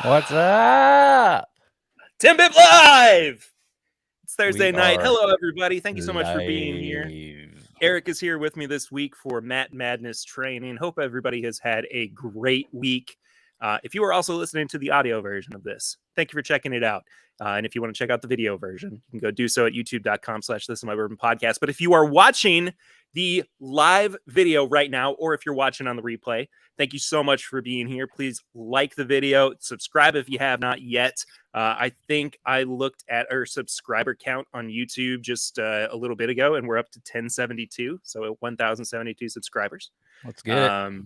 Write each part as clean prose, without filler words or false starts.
What's up? TIMBP Live! It's Thursday We night. are Hello, everybody. Thank you so much for being here. live. Eric is here with me this week for Matt Madness training. Hope everybody has had a great week. If you are also listening to the audio version of this, thank you for checking it out. And if you want to check out the video version, you can go do so at youtube.com/thisismybourbon-podcast. But if you are watching the live video right now, or if you're watching on the replay, thank you so much for being here. Please like the video, subscribe if you have not yet. I think I looked at our subscriber count on YouTube just a little bit ago, and we're up to 1072, so 1,072 subscribers. Let's get it.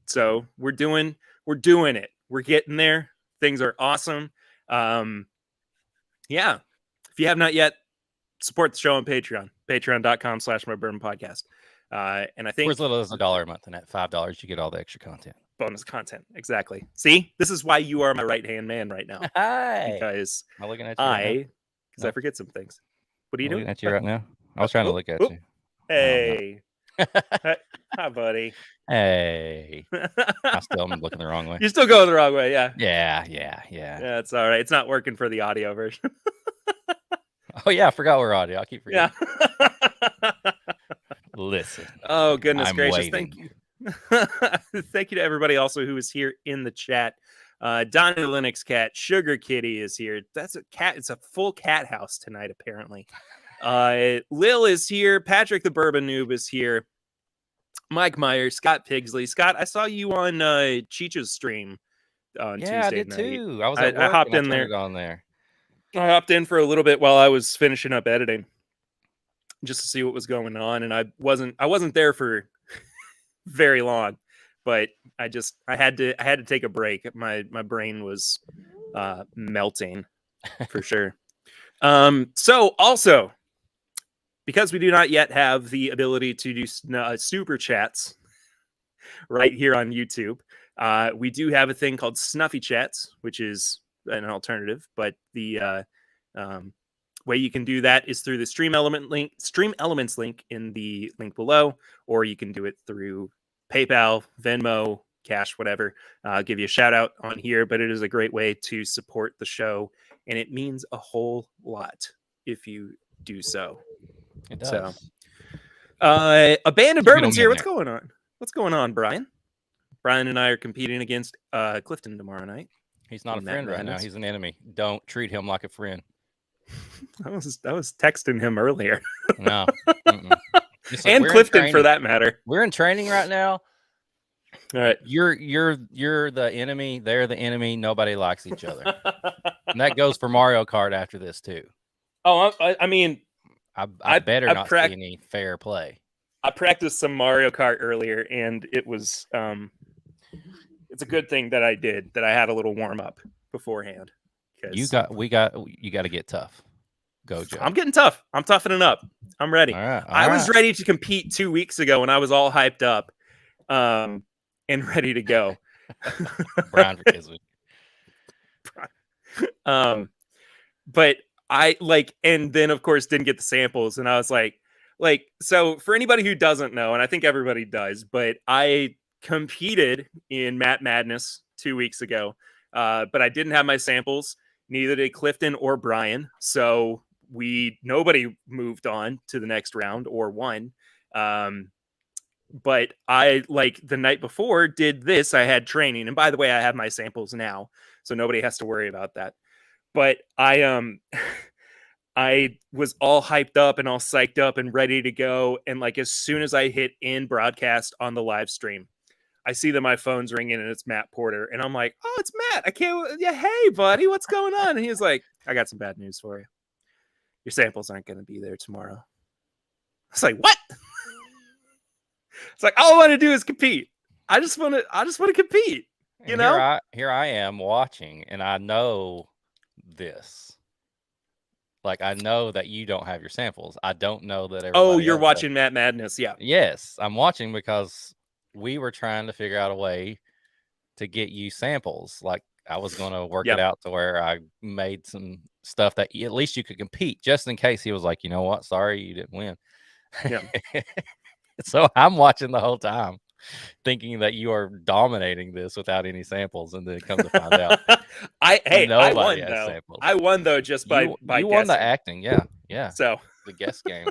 So we're doing it. We're getting there. Things are awesome. Yeah. If you have not yet, support the show on Patreon. Patreon.com/mybourbonpodcast. And I think for as little as $1 a month, and at $5 you get all the extra content. Bonus content. Exactly. See, this is why you are my right-hand man right now. Hi. Because I'm looking at you right I forget some things. What are you doing? Looking at you right now. I was trying to look at you. Hey. Hi, buddy. Hey. I'm looking the wrong way. You're still going the wrong way, yeah. Yeah. It's all right. It's not working for the audio version. Oh yeah, I forgot we're audio. I keep forgetting. Yeah. Listen. Oh, goodness I'm gracious. waiting. Thank you. Thank you to everybody also who is here in the chat. Donnie Linux Cat, Sugar Kitty is here. That's a cat. It's a full cat house tonight, apparently. Lil is here. Patrick the Bourbon Noob is here. Mike Myers, Scott Pigsley. Scott, I saw you on Cheech's stream on Tuesday night. I did too. I was at work I hopped and in I there. turned it on there. I hopped in for a little bit while I was finishing up editing, just to see what was going on, and I wasn't there for very long, but I had to take a break. My brain was melting for sure. So also, because we do not yet have the ability to do super chats right here on YouTube, we do have a thing called Snuffy Chats, which is an alternative, but the way you can do that is through the Stream Elements link in the link below, or you can do it through PayPal, Venmo, Cash, whatever. I'll give you a shout out on here, but it is a great way to support the show, and it means a whole lot if you do so. It does. So, a band of bourbons here. What's going on? What's going on, Brian? Brian and I are competing against Clifton tomorrow night. He's not a friend right now. He's an enemy. Don't treat him like a friend. I was texting him earlier. No. And Clifton, for that matter. We're in training right now. All right. You're the enemy. They're the enemy. Nobody likes each other. And that goes for Mario Kart after this too. Oh, I mean, I better not see any fair play. I practiced some Mario Kart earlier, and it was it's a good thing that I did, that I had a little warm up beforehand. You got to get tough. Go, Joe. I'm getting tough. I'm toughening up. I'm ready. All right. I was ready to compete 2 weeks ago, and I was all hyped up and ready to go. Brian for Kiswick. But I and then of course didn't get the samples, and I was like, so for anybody who doesn't know, and I think everybody does, but I competed in Matt Madness 2 weeks ago, but I didn't have my samples. Neither did Clifton or Brian, so nobody moved on to the next round or won. But I, the night before, did this. I had training, and by the way, I have my samples now, so nobody has to worry about that. But I was all hyped up and all psyched up and ready to go, and as soon as I hit in broadcast on the live stream, I see that my phone's ringing and it's Matt Porter, and I'm like, "Oh, it's Matt! I can't. Yeah, hey, buddy, what's going on?" And he's like, "I got some bad news for you. Your samples aren't going to be there tomorrow." I was like, "What?" It's like, all I want to do is compete. I just want to compete. You know? Here I am watching, and I know this. I know that you don't have your samples. I don't know that everybody. Oh, you're watching Matt Madness, yeah. Yes, I'm watching because we were trying to figure out a way to get you samples. I was going to work it out to where I made some stuff that at least you could compete, just in case he was like, you know what? Sorry, you didn't win. Yeah. So I'm watching the whole time. thinking that you are dominating this without any samples, and then come to find out I nobody won has though. samples. I won though just by You guessing. won the acting, yeah. So The guess game.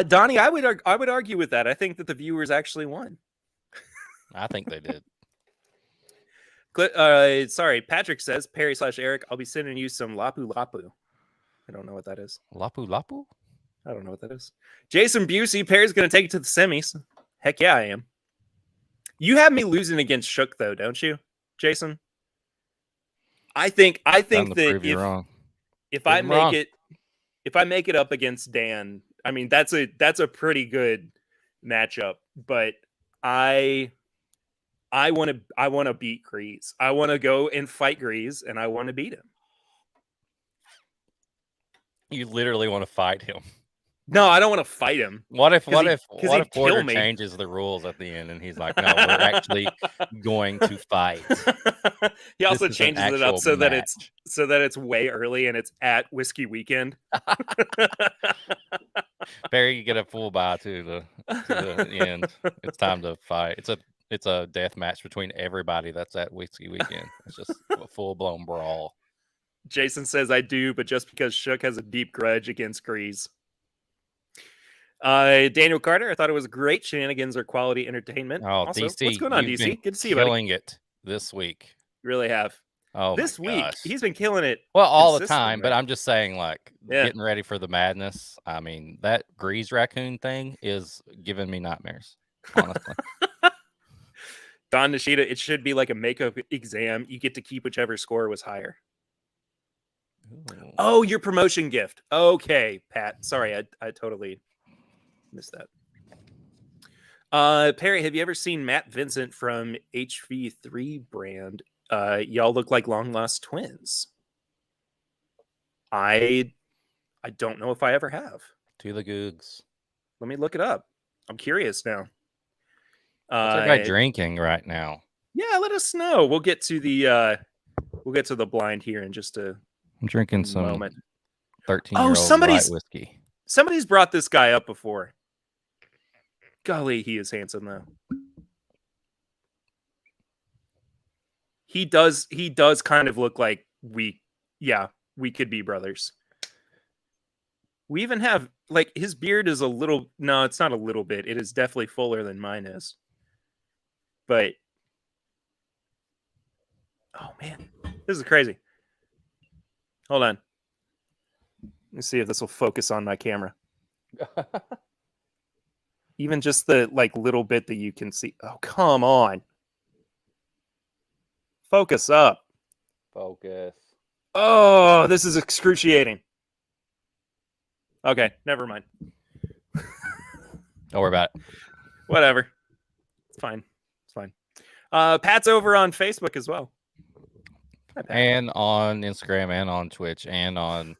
Donnie, I would argue with that. I think that the viewers actually won. I think they did. Sorry, Patrick says Perry/Eric. I'll be sending you some Lapu Lapu. I don't know what that is. Lapu Lapu? I don't know what that is. Jason Busey, Perry's going to take it to the semis. Heck yeah, I am. You have me losing against Shook though, don't you, Jason? I think that if I make it up against Dan, I mean that's a pretty good matchup. But I want to beat Grease. I want to go and fight Grease, and I want to beat him. You literally want to fight him. No, I don't want to fight him. What if Porter changes the rules at the end and he's like, no, we're actually going to fight. He also changes it up so that it's way early and it's at Whiskey Weekend. Barry, you get a full buy to the end. It's time to fight. It's a death match between everybody that's at Whiskey Weekend. It's just a full blown brawl. Jason says I do, but just because Shook has a deep grudge against Grease. Daniel Carter, I thought it was great. Shenanigans are quality entertainment. Oh, also, DC, what's going on, DC? Good to see you, killing it this week. You really have. Oh, this week gosh. He's been killing it. Well, all the time, but I'm just saying, like, yeah. Getting ready for the madness. I mean, that Grease raccoon thing is giving me nightmares, honestly. Don Nishida, it should be like a makeup exam. You get to keep whichever score was higher. Ooh. Oh, your promotion gift. Okay, Pat. Sorry, I totally missed that. Perry, have you ever seen Matt Vincent from HV3 brand? Y'all look like long lost twins. I don't know if I ever have. To the googs. Let me look it up. I'm curious now. What's that guy drinking right now? Yeah, let us know. We'll get to the blind here in just a I'm drinking some moment. 13-year-old light whiskey. Somebody's brought this guy up before. Golly, he is handsome though. He does kind of look like we could be brothers. We even have, like, his beard is a little, no, it's not a little bit. It is definitely fuller than mine is. But, oh man, this is crazy. Hold on. Let's see if this will focus on my camera. Even just the, like, little bit that you can see. Oh, come on. Focus up. Focus. Oh, this is excruciating. Okay, never mind. Don't worry about it. Whatever. It's fine. It's fine. Pat's over on Facebook as well. Hi, Pat. And on Instagram and on Twitch and on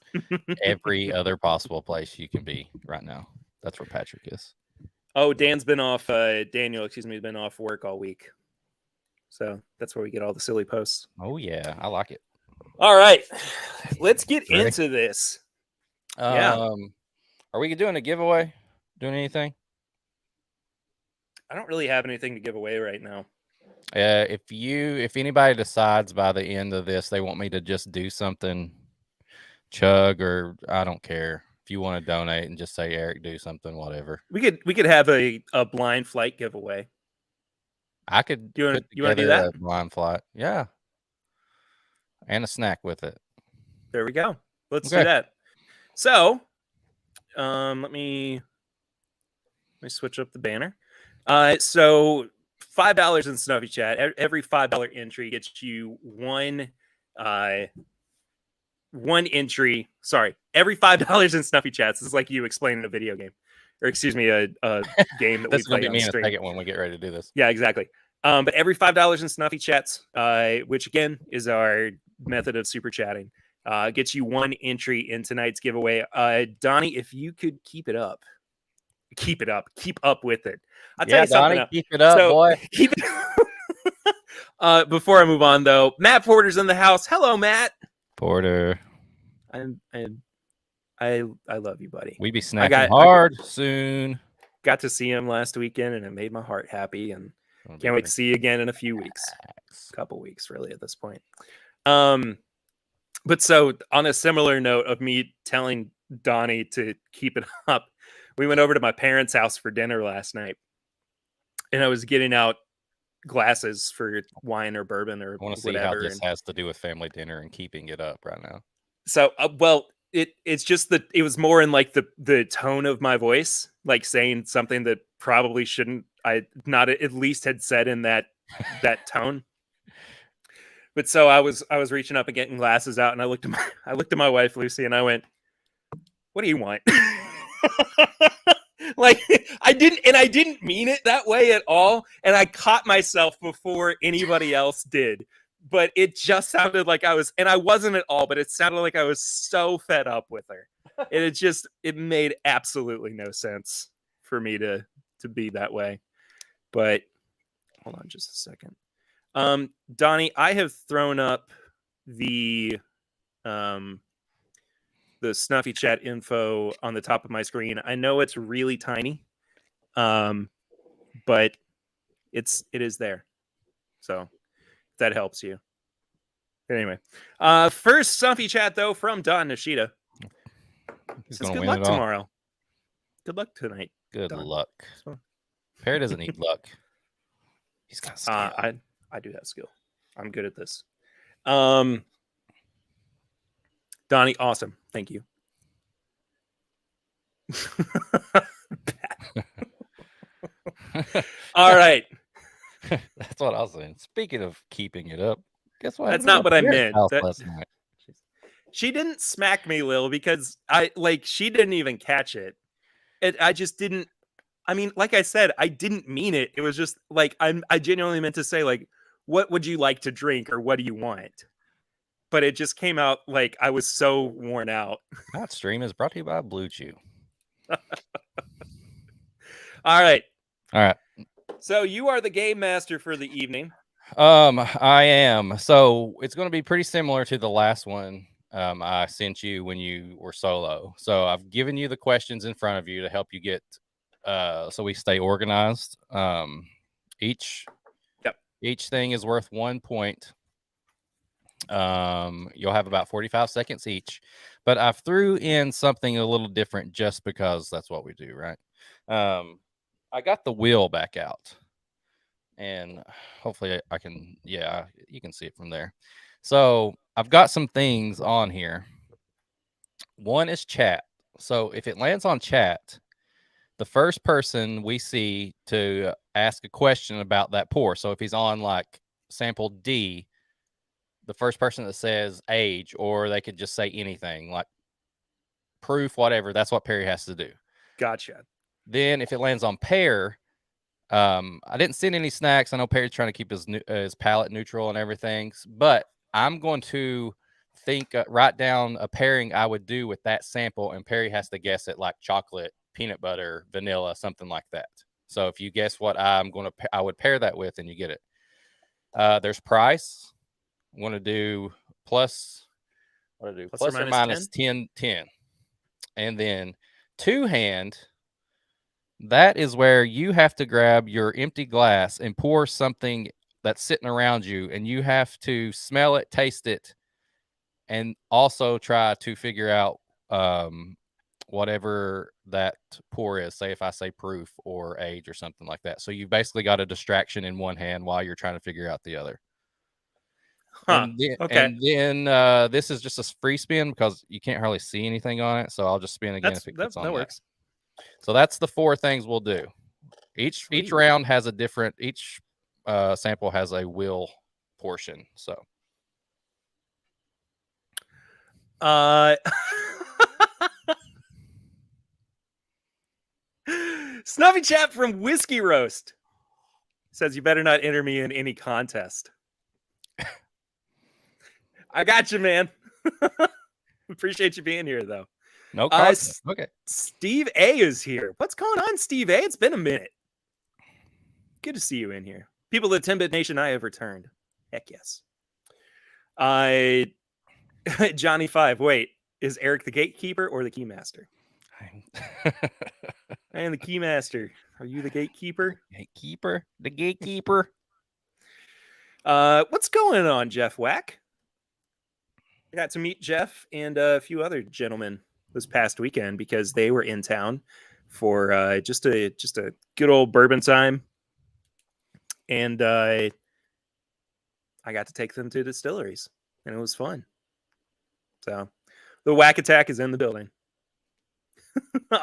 every other possible place you can be right now. That's where Patrick is. Oh, Daniel, has been off work all week. So that's where we get all the silly posts. Oh, yeah. I like it. All right. Let's get into this. Are we doing a giveaway? Doing anything? I don't really have anything to give away right now. If anybody decides by the end of this they want me to just do something, chug, or I don't care. If you want to donate and just say Eric, do something, whatever. We could have a blind flight giveaway. I could. You want to do that? Blind flight, yeah, and a snack with it. There we go. Let's do that. So, let me switch up the banner. So $5 in Snuffy Chat. Every $5 entry gets you one entry. Sorry, every $5 in Snuffy Chats is like you explaining a video game, or excuse me, a game that we play on stream. Second when we get ready to do this. Yeah, exactly. But every $5 in Snuffy Chats, which again is our method of super chatting, gets you one entry in tonight's giveaway. Donnie, if you could keep up with it. I'll tell you something. Donnie, keep it up, boy. Keep it. Before I move on, though, Matt Porter's in the house. Hello, Matt. Porter. I I love you, buddy. We be snacking hard soon. Got to see him last weekend, and it made my heart happy. And can't wait to see you again in a few weeks, couple weeks, really, at this point. But so on a similar note of me telling Donnie to keep it up, we went over to my parents' house for dinner last night, and I was getting out glasses for wine or bourbon or I want to whatever. see how this has to do with family dinner and keeping it up right now. So, well, it's just that it was more in like the tone of my voice, like saying something that probably shouldn't. I not at least had said in that tone. But so I was reaching up and getting glasses out, and I looked at my wife Lucy, and I went, "What do you want?" Like I didn't mean it that way at all, and I caught myself before anybody else did. But it just sounded like I was, and I wasn't at all, but it sounded like I was so fed up with her. And it made absolutely no sense for me to be that way. But hold on just a second. Donnie, I have thrown up the Snuffy Chat info on the top of my screen. I know it's really tiny, but it is there. So if that helps you. Anyway, first Snuffy Chat though from Don Nishida. Says good luck tomorrow. Good luck tonight. Good Don. luck. Perry doesn't need luck. He's got skill. I do have skill. I'm good at this. Donnie, awesome. Thank you. All right. That's what I was saying. Speaking of keeping it up, guess what? That's not what I meant. Last night. She didn't smack me, Lil, because she didn't even catch it. I just didn't. I mean, like I said, I didn't mean it. It was just like I genuinely meant to say like, what would you like to drink or what do you want? But it just came out like I was so worn out. That stream is brought to you by Blue Chew. All right. So you are the game master for the evening. I am. So it's going to be pretty similar to the last one I sent you when you were solo. So I've given you the questions in front of you to help you get so we stay organized. Each thing is worth 1 point. You'll have about 45 seconds each, but I threw in something a little different just because that's what we do, right? I got the wheel back out, and hopefully I can, you can see it from there. So I've got some things on here. One is chat. So if it lands on chat, the first person we see to ask a question about that pour. So if he's on like sample D, the first person that says age, or they could just say anything like proof, whatever, that's what Perry has to do. Gotcha. Then if it lands on Pear, I didn't send any snacks. I know Perry's trying to keep his palate neutral and everything, but I'm going to write down a pairing I would do with that sample, and Perry has to guess it like chocolate, peanut butter, vanilla, something like that. So if you guess what I would pair that with, and you get it. There's price. I'm going to do plus or minus 10. And then two hand, that is where you have to grab your empty glass and pour something that's sitting around you, and you have to smell it, taste it, and also try to figure out whatever that pour is. Say if I say proof or age or something like that. So you've basically got a distraction in one hand while you're trying to figure out the other. Huh. And then this is just a free spin because you can't hardly see anything on it. So I'll just spin again if it gets on that. Works. So that's the four things we'll do. Each round has a different. Each sample has a will portion. So. Snuffy Chat from Whiskey Roast says you better not enter me in any contest. I got you, man. Appreciate you being here, though. No contest. Okay. Steve A is here. What's going on, Steve A? It's been a minute. Good to see you in here. People at TIMBP Nation, I have returned. Heck yes. Johnny 5. Wait, Is Eric the gatekeeper or the keymaster? I am the keymaster. Are you the gatekeeper? Gatekeeper? The gatekeeper? What's going on, Jeff Wack? I got to meet Jeff and a few other gentlemen this past weekend because they were in town for just a good old bourbon time, and I got to take them to distilleries, and it was fun. So the Whack Attack is in the building.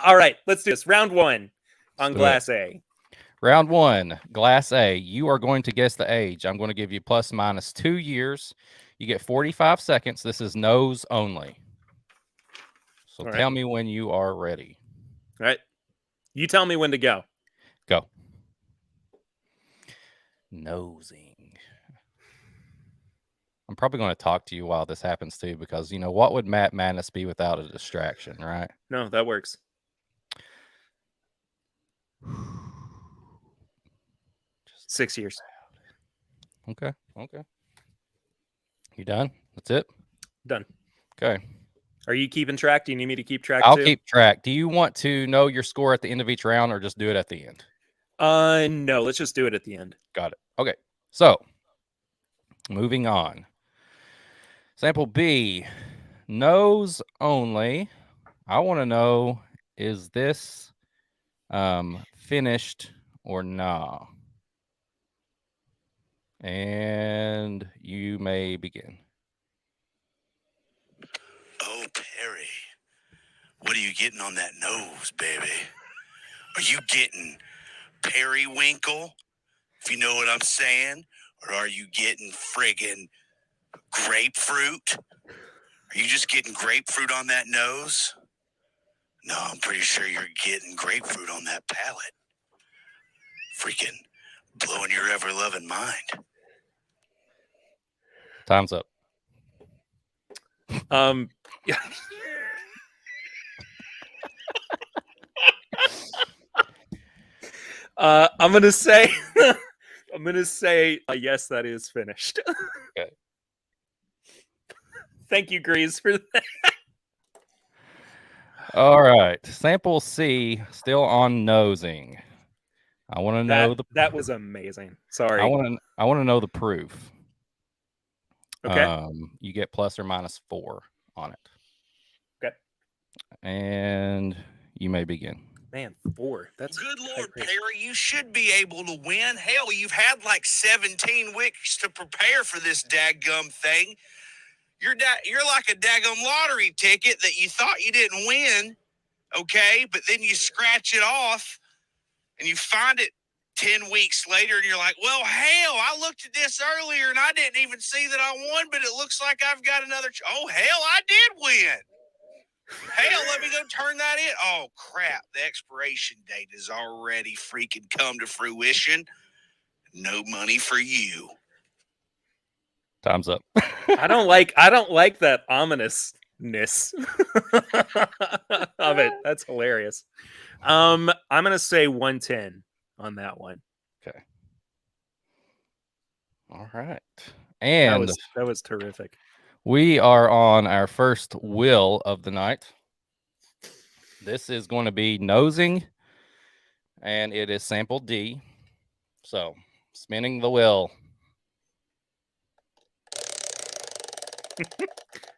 All right, let's do this. Round one on Glass A. Round one, Glass A. You are going to guess the age. I'm going to give you plus minus 2 years. You get 45 seconds. This is nose only. So tell me when you are ready. All right. You tell me when to go. Go. Nosing. I'm probably going to talk to you while this happens too, because, you know, what would Matt Madness be without a distraction, right? No, that works. 6 years. Okay. You done? That's it? Done. Okay. Are you keeping track? Do you need me to keep track I'll too? keep track. Do you want to know your score at the end of each round or just do it at the end? No, let's just do it at the end. Got it. Okay. So, moving on. Sample B, nose only. I want to know, is this finished or nah? And you may begin. Oh, Perry, what are you getting on that nose, baby? Are you getting periwinkle, if you know what I'm saying? Or are you getting friggin' grapefruit? Are you just getting grapefruit on that nose? No, I'm pretty sure you're getting grapefruit on that palate. Freaking blowing your ever-loving mind. Time's up. Yeah. I'm gonna say, yes, that is finished. Okay. Thank you, Grease, for that. All right. Sample C, still on nosing. I want to know that was amazing. Sorry. I want to know the proof. Okay. You get plus or minus 4 on it. Okay. And you may begin. Man, 4. That's good Lord, Perry. You should be able to win. Hell, you've had like 17 weeks to prepare for this daggum thing. You're like a daggum lottery ticket that you thought you didn't win, okay? But then you scratch it off and you find it 10 weeks later and you're like, well, hell, I looked at this earlier and I didn't even see that I won, but it looks like I've got another. Oh, hell, I did win. Hell, let me go turn that in. Oh, crap. The expiration date has already freaking come to fruition. No money for you. Time's up. I don't like that ominousness of it. That's hilarious. I'm gonna say 110 on that one. Okay. All right. And that was terrific. We are on our first wheel of the night. This is going to be nosing, and it is sample D. So, spinning the wheel.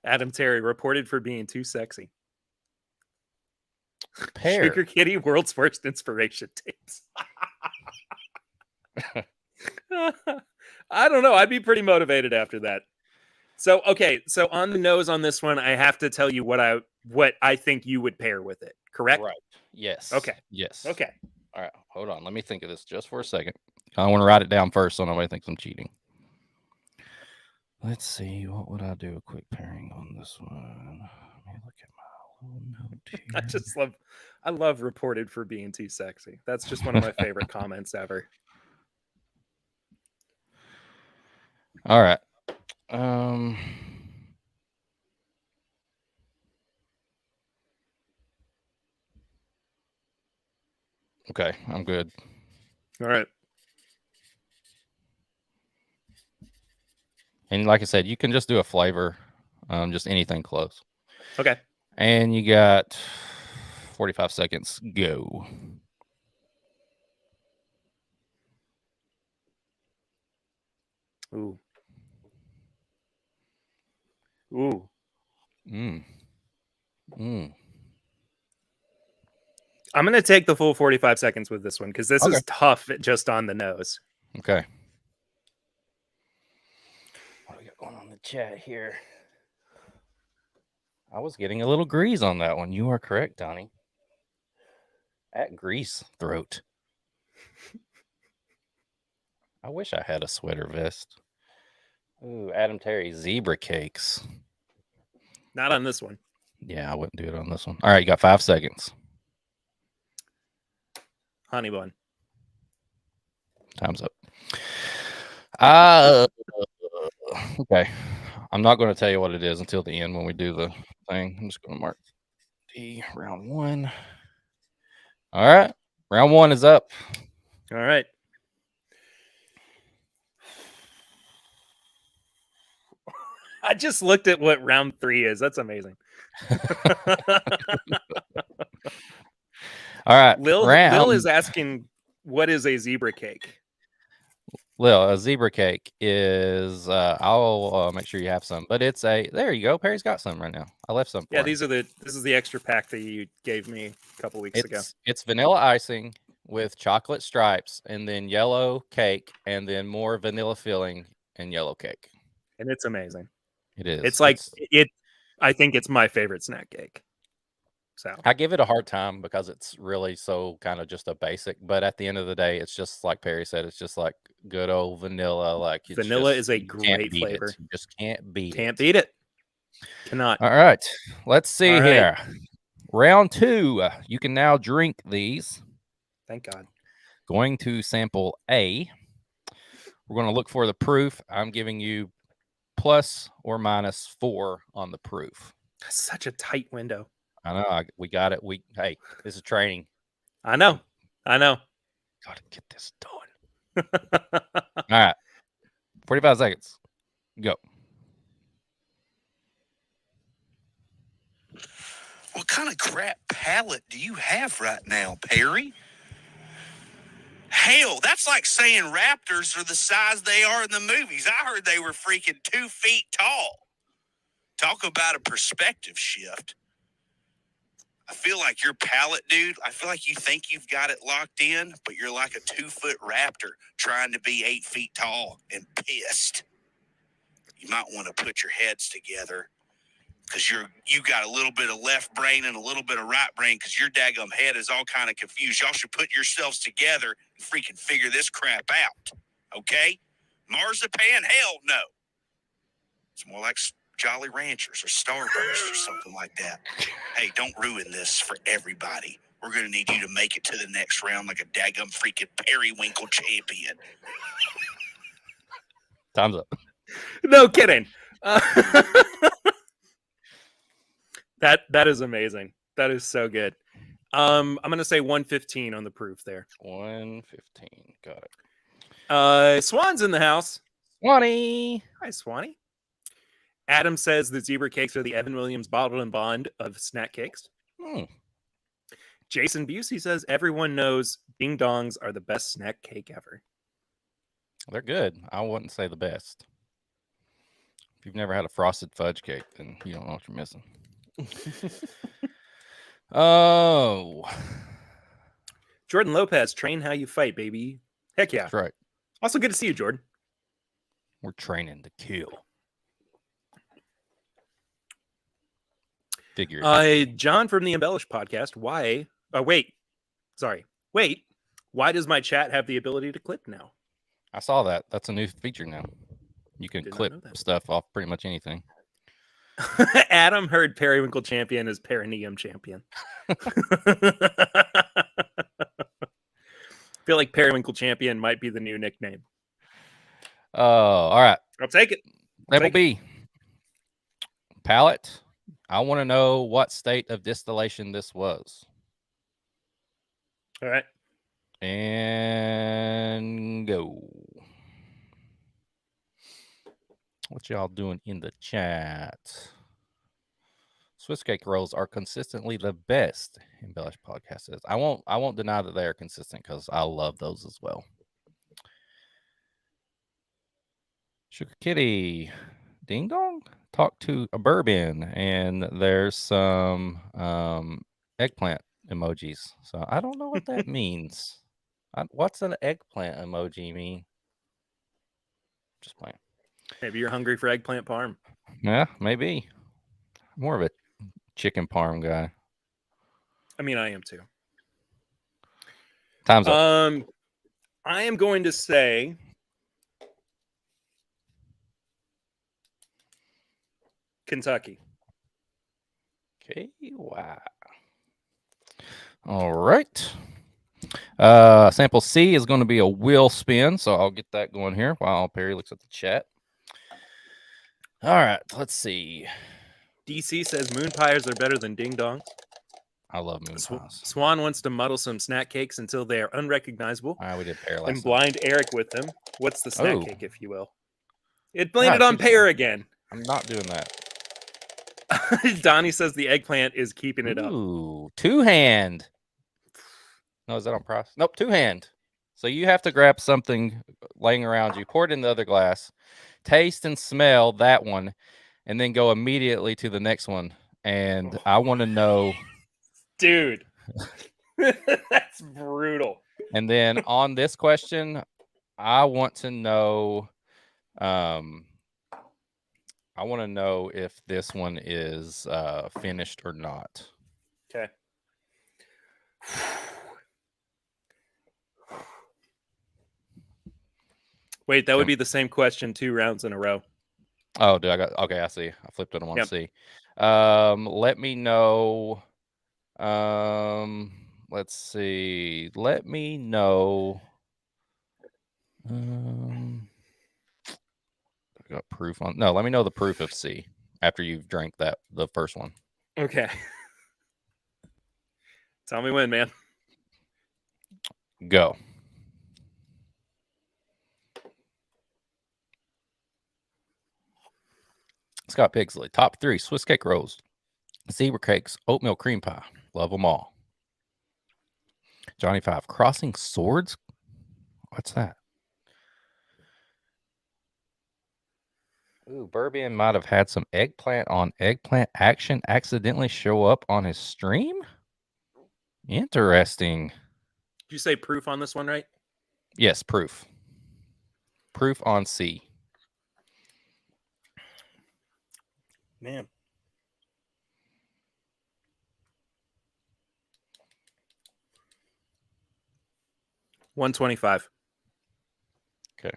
Adam Terry reported for being too sexy. Pear. Sugar Kitty, world's worst inspiration tapes. I don't know. I'd be pretty motivated after that. So, okay. So on the nose on this one, I have to tell you what I think you would pair with it. Correct? Right. Yes. Okay. Yes. Okay. All right. Hold on. Let me think of this just for a second. I want to write it down first so nobody thinks I'm cheating. Let's see. What would I do? A quick pairing on this one. Let me look at my little note here. I love reported for being too sexy. That's just one of my favorite comments ever. All right. Okay, I'm good. All right. And like I said, you can just do a flavor, just anything close. Okay. And you got 45 seconds. Go. Ooh. Mm. I'm going to take the full 45 seconds with this one because this is tough just on the nose. Okay. What do we got going on in the chat here? I was getting a little grease on that one. You are correct, Donnie. At grease throat. I wish I had a sweater vest. Ooh, Adam Terry, zebra cakes. Not on this one. Yeah, I wouldn't do it on this one. All right, you got 5 seconds. Honey bun. Time's up. Okay. I'm not going to tell you what it is until the end when we do the thing. I'm just going to mark D round 1. All right. Round 1 is up. All right. I just looked at what round 3 is. That's amazing. All right. Lil is asking, what is a zebra cake? Lil, a zebra cake is, I'll make sure you have some, but it's there you go. Perry's got some right now. I left some. Yeah, this is the extra pack that you gave me a couple weeks ago. It's vanilla icing with chocolate stripes and then yellow cake and then more vanilla filling and yellow cake. And it's amazing. It is. It's like I think it's my favorite snack cake. So I give it a hard time because it's really so kind of just a basic, but at the end of the day, it's just like Perry said, it's just like good old vanilla. Like vanilla is a great flavor. You just can't beat it. Cannot. All right. Let's see here. Round 2. You can now drink these. Thank God. Going to sample A. We're going to look for the proof. I'm giving you plus or minus 4 on the proof. That's such a tight window. I know. We got it. Hey, this is training. I know. Got to get this done. All right. 45 seconds. Go. What kind of crap palate do you have right now, Perry? Hell, that's like saying raptors are the size they are in the movies. I heard they were freaking 2 feet tall. Talk about a perspective shift. I feel like your palate, dude, I feel like you think you've got it locked in, but you're like a 2-foot raptor trying to be 8 feet tall and pissed. You might want to put your heads together because you got a little bit of left brain and a little bit of right brain because your daggum head is all kind of confused. Y'all should put yourselves together and freaking figure this crap out, okay? Marzipan? Hell no. It's more like Jolly Ranchers or Starburst or something like that. Hey, don't ruin this for everybody. We're going to need you to make it to the next round like a daggum freaking periwinkle champion. Time's up. No kidding. That is amazing. That is so good. I'm going to say 115 on the proof there. 115. Got it. Swan's in the house. Swanee. Hi, Swanee. Adam says the zebra cakes are the Evan Williams bottled and bond of snack cakes. Jason Busey says everyone knows ding dongs are the best snack cake ever. They're good. I wouldn't say the best. If you've never had a frosted fudge cake, then you don't know what you're missing. Oh. Jordan Lopez, train how you fight, baby. Heck yeah. That's right. Also good to see you, Jordan. We're training to kill. John from the Embellish podcast. Why? Wait. Why does my chat have the ability to clip now? I saw that. That's a new feature now. You can clip stuff off pretty much anything. Adam heard periwinkle champion is perineum champion. I feel like periwinkle champion might be the new nickname. Oh, all right. I'll take it. Level B. Palette. I want to know what state of distillation this was. All right. And go. What y'all doing in the chat? Swiss cake rolls are consistently the best. Embellished podcast says. I won't deny that they are consistent because I love those as well. Sugar Kitty, ding dong. Talk to a bourbon, and there's some eggplant emojis. So I don't know what that means. What's an eggplant emoji mean? Just playing. Maybe you're hungry for eggplant parm. Yeah, maybe. More of a chicken parm guy. I mean, I am too. Time's up. I am going to say Kentucky. Okay, wow. All right. Sample C is going to be a wheel spin, so I'll get that going here while Perry looks at the chat. All right, let's see. DC says moon pies are better than ding dongs. I love moon pies. Swan wants to muddle some snack cakes until they are unrecognizable. We did pear last and blind Eric with them. What's the snack cake, if you will? It landed on pear again. I'm not doing that. Donnie says the eggplant is keeping it up. Ooh, two-hand. No, is that on price? Nope, two-hand. So you have to grab something laying around you, pour it in the other glass, taste and smell that one, and then go immediately to the next one. And I want to know... Dude, that's brutal. And then on this question, I want to know... I want to know if this one is finished or not. Okay. Wait, that would be the same question 2 rounds in a row. Oh, I see. I flipped it on one C. Let me know. Let's see. Let me know. I got proof on. No, let me know the proof of C after you've drank the first one. Okay. Tell me when, man. Go. Scott Pigsley, top 3 Swiss cake rolls, zebra cakes, oatmeal cream pie. Love them all. Johnny 5, crossing swords. What's that? Ooh, Burbian might have had some eggplant on eggplant action accidentally show up on his stream. Interesting. Did you say proof on this one, right? Yes, proof. Proof on C. Man. $125. Okay.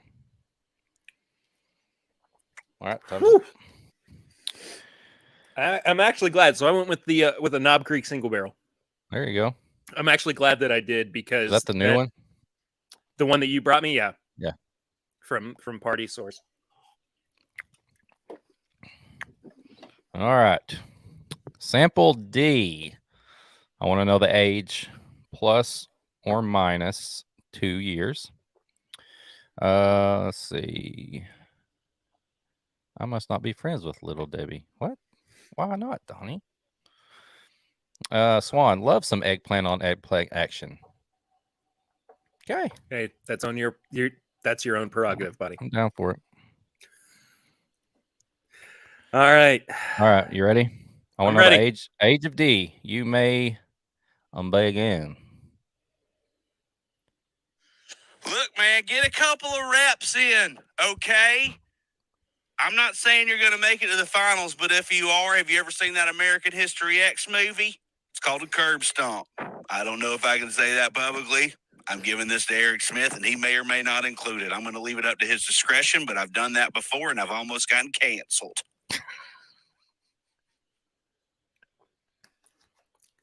All right. I'm actually glad. So I went with a Knob Creek single barrel. There you go. I'm actually glad that I did because is that the new one? The one that you brought me, yeah. Yeah. From Party Source. All right. Sample D. I want to know the age plus or minus 2 years. Let's see. I must not be friends with Little Debbie. What? Why not, Donnie? Swan, love some eggplant on eggplant action. Okay. Hey, that's on that's your own prerogative, buddy. I'm down for it. All right. All right. You ready? I want to know ready. the age of D. You may begin. Look, man, get a couple of reps in, okay? I'm not saying you're going to make it to the finals, but if you are, have you ever seen that American History X movie? It's called A Curb Stomp. I don't know if I can say that publicly. I'm giving this to Eric Smith, and he may or may not include it. I'm going to leave it up to his discretion, but I've done that before, and I've almost gotten canceled.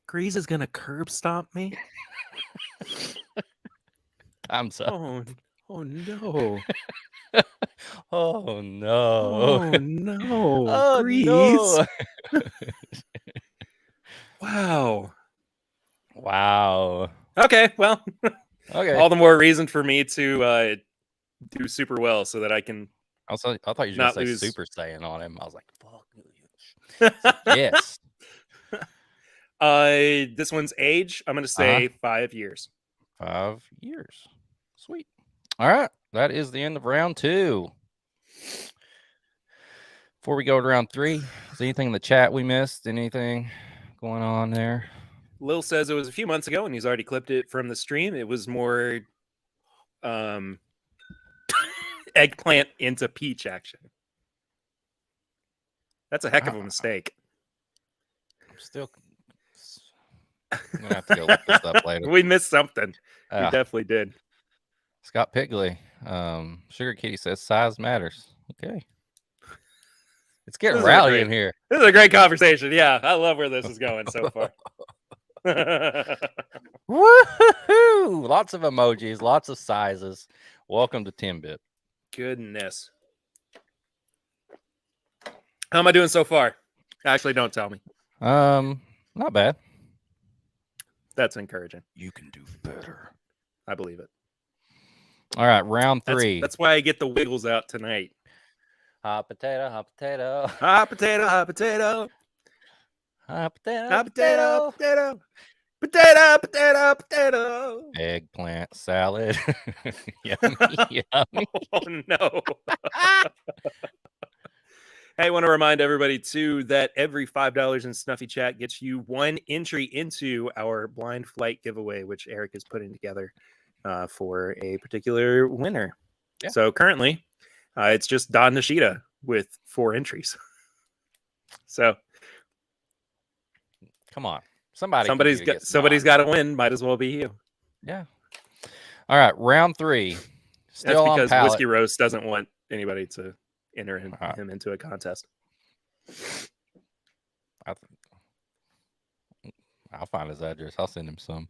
Grease is going to curb stomp me? I'm sorry. Oh no. Oh no. Oh no. Oh, Grease. no. Wow. Wow. Okay, well. Okay. All the more reason for me to do super well so that I can I thought you were going not to say lose. Super Saiyan on him. I was like, fuck. Yes. This one's age. I'm going to say 5 years. 5 years. Sweet. All right. That is the end of round 2. Before we go to round 3, is there anything in the chat we missed? Anything going on there? Lil says it was a few months ago and he's already clipped it from the stream. It was more eggplant into peach action. That's a heck of a mistake. I'm gonna have to go look this up later. We missed something. We definitely did. Scott Pigley, Sugar Kitty says size matters. Okay, it's getting rowdy in here. This is a great conversation. Yeah, I love where this is going so far. Woohoo! Lots of emojis, lots of sizes. Welcome to TIMBP. Goodness. How am I doing so far? Actually, don't tell me. Not bad. That's encouraging. You can do better. I believe it. All right, round 3. That's why I get the wiggles out tonight. Hot potato, hot potato. Hot potato, hot potato. Hot potato, hot potato, potato. Potato, potato, potato. Eggplant salad. Yummy, yummy. Oh, no. Hey, I want to remind everybody, too, that every $5 in Snuffy Chat gets you 1 entry into our blind flight giveaway, which Eric is putting together for a particular winner. Yeah. So currently, it's just Don Nishida with 4 entries. So, come on. Somebody's got to win. Might as well be you. Yeah. All right, round 3. Still That's because on Whiskey Roast doesn't want anybody to enter him into a contest. I'll find his address. I'll send him some.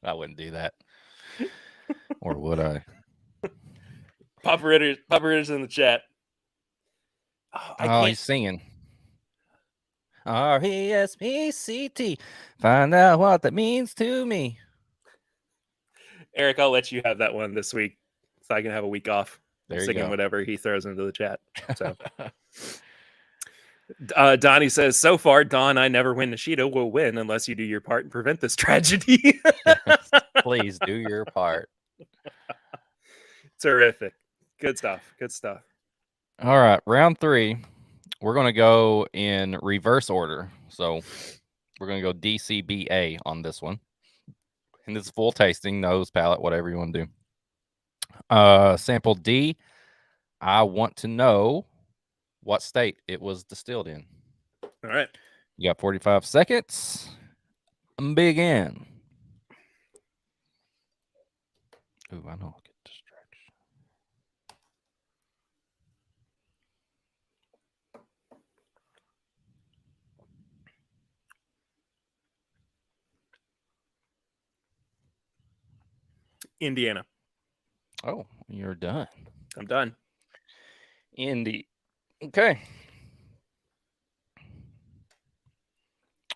I wouldn't do that. Or would I? Papa Ritter's in the chat. Oh, he's singing. RESPCT. Find out what that means to me. Eric, I'll let you have that one this week so I can have a week off. Singing whatever he throws into the chat. So Donnie says, so far, Don, I never win. Nishida will win unless you do your part and prevent this tragedy. Yes, please do your part. Terrific. Good stuff. Good stuff. All right. Round 3. We're going to go in reverse order. So we're going to go DCBA on this one. And this is full tasting, nose, palate, whatever you want to do. Sample D. I want to know what state it was distilled in. All right. You got 45 seconds. Begin. Ooh, I know I'll get distraction. Indiana. Oh, you're done. I'm done. Indy. Okay.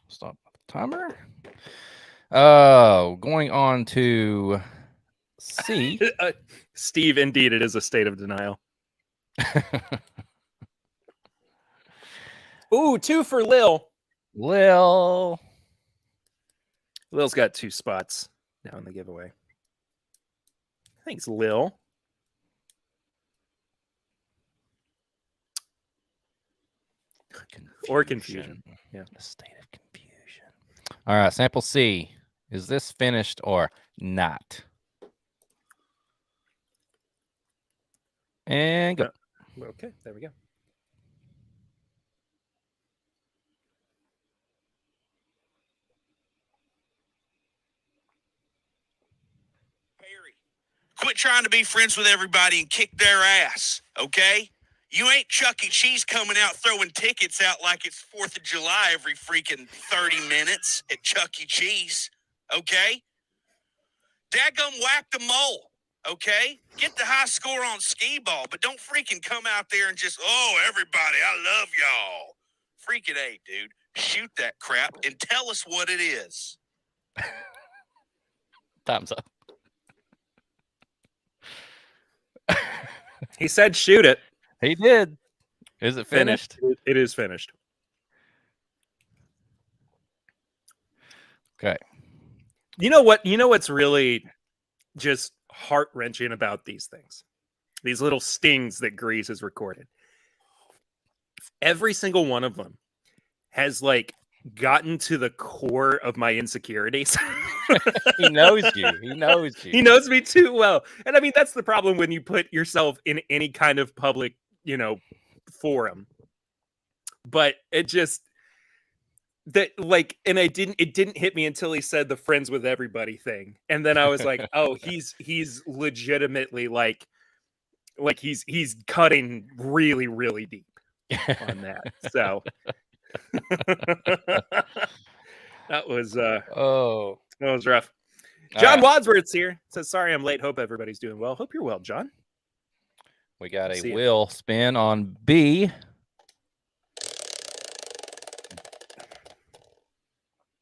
Stop the timer. Going on to C. Steve, indeed, it is a state of denial. Ooh, 2 for Lil. Lil's got 2 spots now in the giveaway. Thanks, Lil. Or confusion. Yeah. A state of confusion. All right, sample C. Is this finished or not? And go. Okay, there we go. Perry, quit trying to be friends with everybody and kick their ass, okay? You ain't Chuck E. Cheese coming out throwing tickets out like it's 4th of July every freaking 30 minutes at Chuck E. Cheese, okay? Daggum whack the mole, okay? Get the high score on skee ball, but don't freaking come out there and just, oh, everybody, I love y'all. Freaking A, dude. Shoot that crap and tell us what it is. Time's up. He said shoot it. He did. Is it finished? It is finished. Okay. You know what? You know what's really just heart-wrenching about these things? These little stings that Grease has recorded. Every single one of them has like gotten to the core of my insecurities. He knows you. He knows you. He knows me too well. And I mean, that's the problem when you put yourself in any kind of public, forum. But it just that like, and it didn't hit me until he said the friends with everybody thing. And then I was like, oh, he's legitimately like he's cutting really, really deep on that. So that was rough. John Wadsworth's here. Says, sorry I'm late. Hope everybody's doing well. Hope you're well, John. We got a wheel spin on B.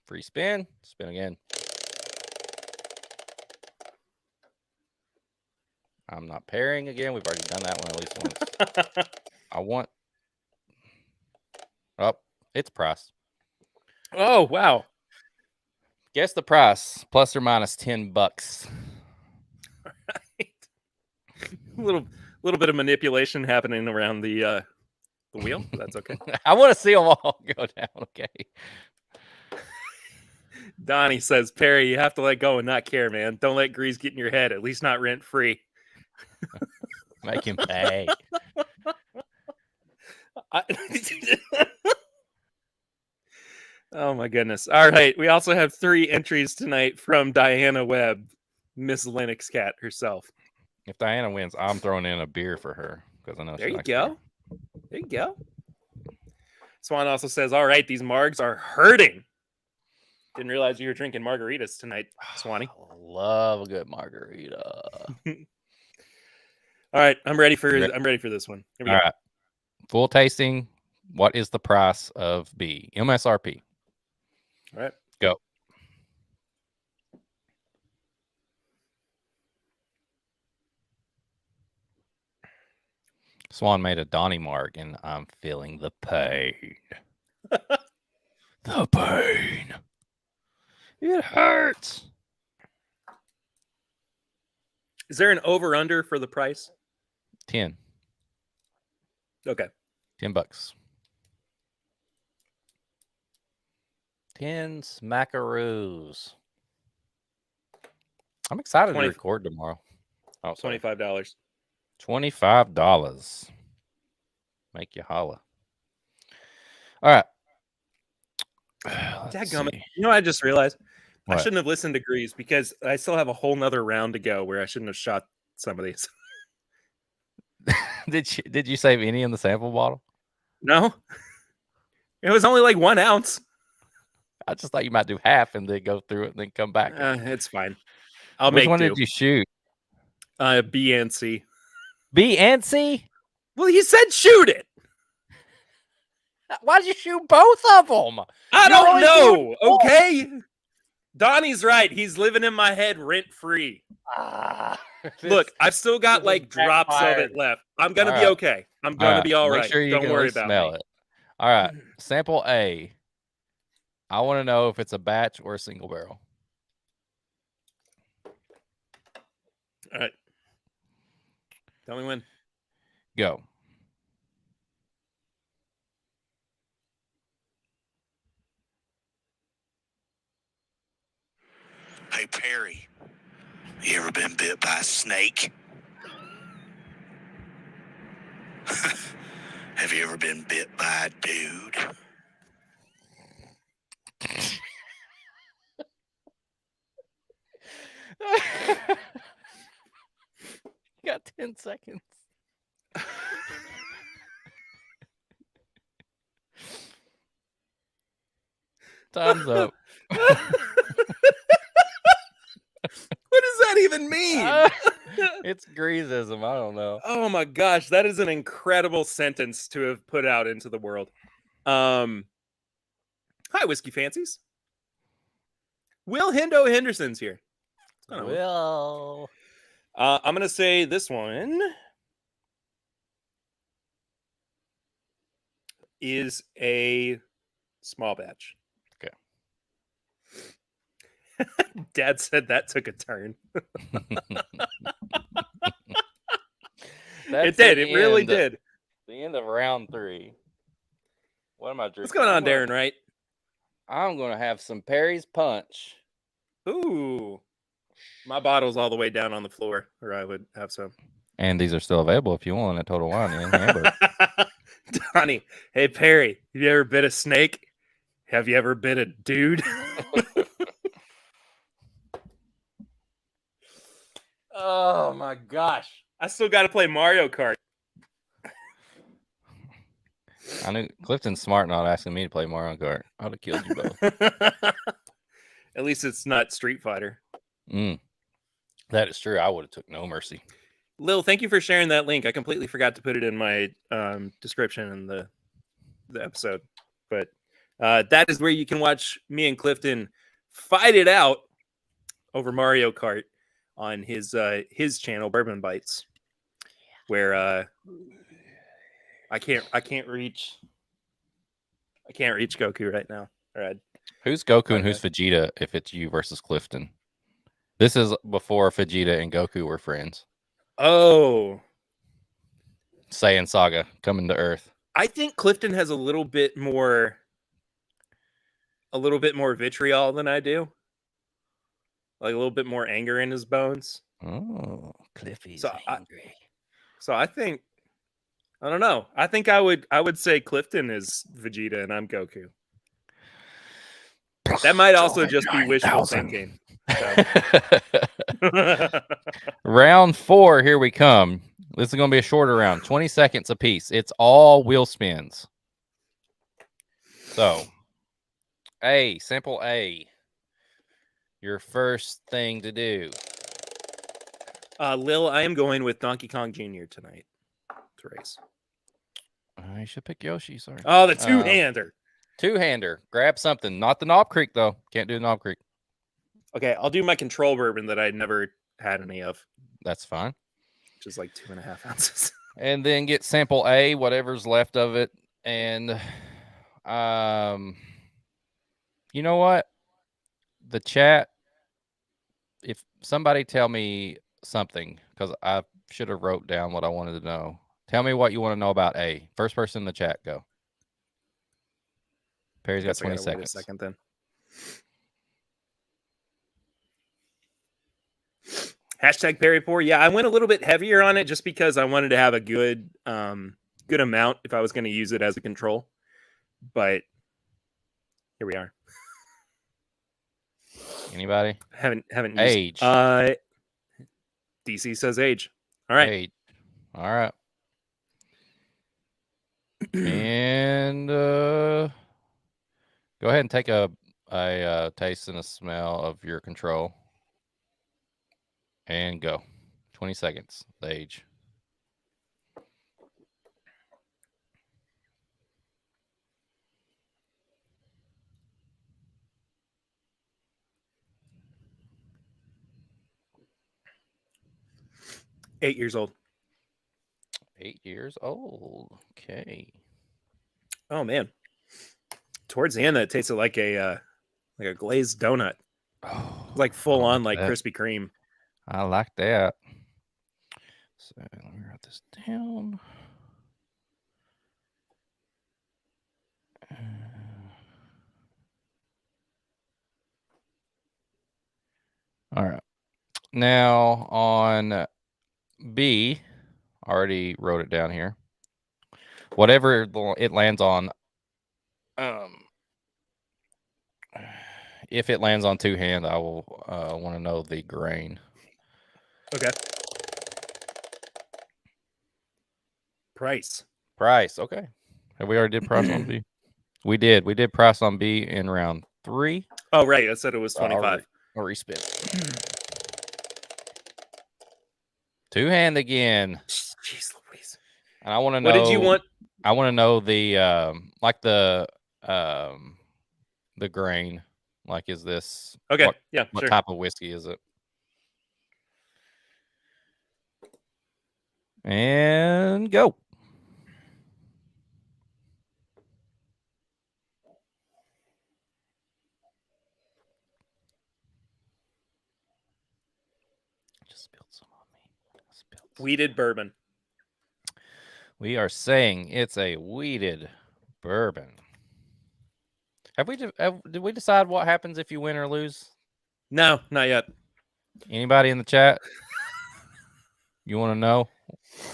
Free spin. Spin again. I'm not pairing again. We've already done that one at least once. I want... Oh, it's price. Oh, wow. Guess the price. Plus or minus $10. All right. A little bit of manipulation happening around the wheel. That's okay. I want to see them all go down. Okay. Donnie says, Perry, you have to let go and not care, man. Don't let Grease get in your head. At least not rent free. Make him pay. Oh my goodness. All right. We also have 3 entries tonight from Diana Webb, Miss Linux Cat herself. If Diana wins, I'm throwing in a beer for her because I know there she you likes go. beer. There you go. Swan also says, all right, these margs are hurting. Didn't realize you were drinking margaritas tonight, Swanee. I love a good margarita. All right, I'm ready for this one. Here we go. All right. Full tasting. What is the price of B? MSRP. All right. Go. Swan made a Donnie mark, and I'm feeling the pain. The pain. It hurts. Is there an over-under for the price? 10. Okay. $10. 10 smackaroos. I'm excited to record tomorrow. Oh, $25. $25. Make you holla. All right. Dadgummit. You know what I just realized? What? I shouldn't have listened to Grease because I still have a whole nother round to go where I shouldn't have shot some of these. Did you save any in the sample bottle? No. It was only like 1 ounce. I just thought you might do half and then go through it and then come back. It's fine. Which one did you shoot? B and C. B and C? Well, you said shoot it. Why did you shoot both of them? I don't know. Okay. Donnie's right. He's living in my head rent free. Look, I've still got like drops of it left. I'm going to be okay. I'm going to be all right. Make sure you don't worry about smell it. All right. Sample A. I want to know if it's a batch or a single barrel. All right. Tell me when. Go. Hey, Perry, you ever been bit by a snake? Have you ever been bit by a dude? You got 10 seconds. Time's up. What does that even mean? It's Greasism. I don't know. Oh my gosh, that is an incredible sentence to have put out into the world. Hi, Whiskey Fancies. Will Hendo Henderson's here. Will. I'm gonna say this one is a small batch. Okay. Dad said that took a turn. It did. It really did. The end of round 3. What am I drinking? What's going on, Darren? Right? I'm going to have some Perry's Punch. Ooh. My bottle's all the way down on the floor, or I would have some. And these are still available if you want a Total Wine in Hamburg. Donnie, hey, Perry, have you ever bit a snake? Have you ever bit a dude? Oh, my gosh. I still got to play Mario Kart. I knew Clifton's smart not asking me to play Mario Kart. I would have killed you both. At least it's not Street Fighter. That is true. I would have took no mercy. Lil, thank you for sharing that link. I completely forgot to put it in my description in the episode. But that is where you can watch me and Clifton fight it out over Mario Kart on his channel, Bourbon Bites, where I can't reach Goku right now. All right. Who's Goku and who's Vegeta if it's you versus Clifton? This is before Vegeta and Goku were friends. Oh. Saiyan Saga coming to Earth. I think Clifton has a little bit more vitriol than I do. Like a little bit more anger in his bones. Oh, Cliffy's angry. I think, I don't know. I think I would say Clifton is Vegeta and I'm Goku. That might also just be wishful thinking. So. Round 4, here we come. This is going to be a shorter round, 20 seconds apiece. It's all wheel spins. So, simple A. Your first thing to do. Lil, I am going with Donkey Kong Jr. tonight to race. You should pick Yoshi, sorry. Oh, the two-hander. Two-hander. Grab something. Not the Knob Creek, though. Can't do the Knob Creek. Okay, I'll do my control bourbon that I never had any of. That's fine. Which is like 2.5 ounces. And then get sample A, whatever's left of it. And you know what? The chat, if somebody tell me something, because I should have wrote down what I wanted to know. Tell me what you want to know about A. First person in the chat, go. Perry's got 20 seconds. Wait a second then. Hashtag Perry4. Yeah, I went a little bit heavier on it just because I wanted to have a good amount if I was going to use it as a control. But here we are. Anybody? Haven't used age. DC says age. All right. Age. All right. And go ahead and take a taste and a smell of your control. And go. 20 seconds. The age. Eight years old. 8 years old. Okay. Oh man. Towards the end, that tasted like a glazed donut. Oh, like full on like Krispy Kreme. I like that. So let me write this down. All right. Now on B, already wrote it down here. Whatever it lands on, if it lands on two hand, I will want to know the grain. Okay. Price. Okay. Have we already did price on B? We did. We did price on B in round 3. Oh, right. I said it was 25. I'll respin. Two hand again. Jeez Louise. And I want to know. What did you want? I want to know the like the grain. Like, is this okay? What sure. type of whiskey is it? And go. Spilled some on me. Spilled some. Weeded bourbon. We are saying it's a weeded bourbon. Did we decide what happens if you win or lose? No, not yet. Anybody in the chat? You want to know?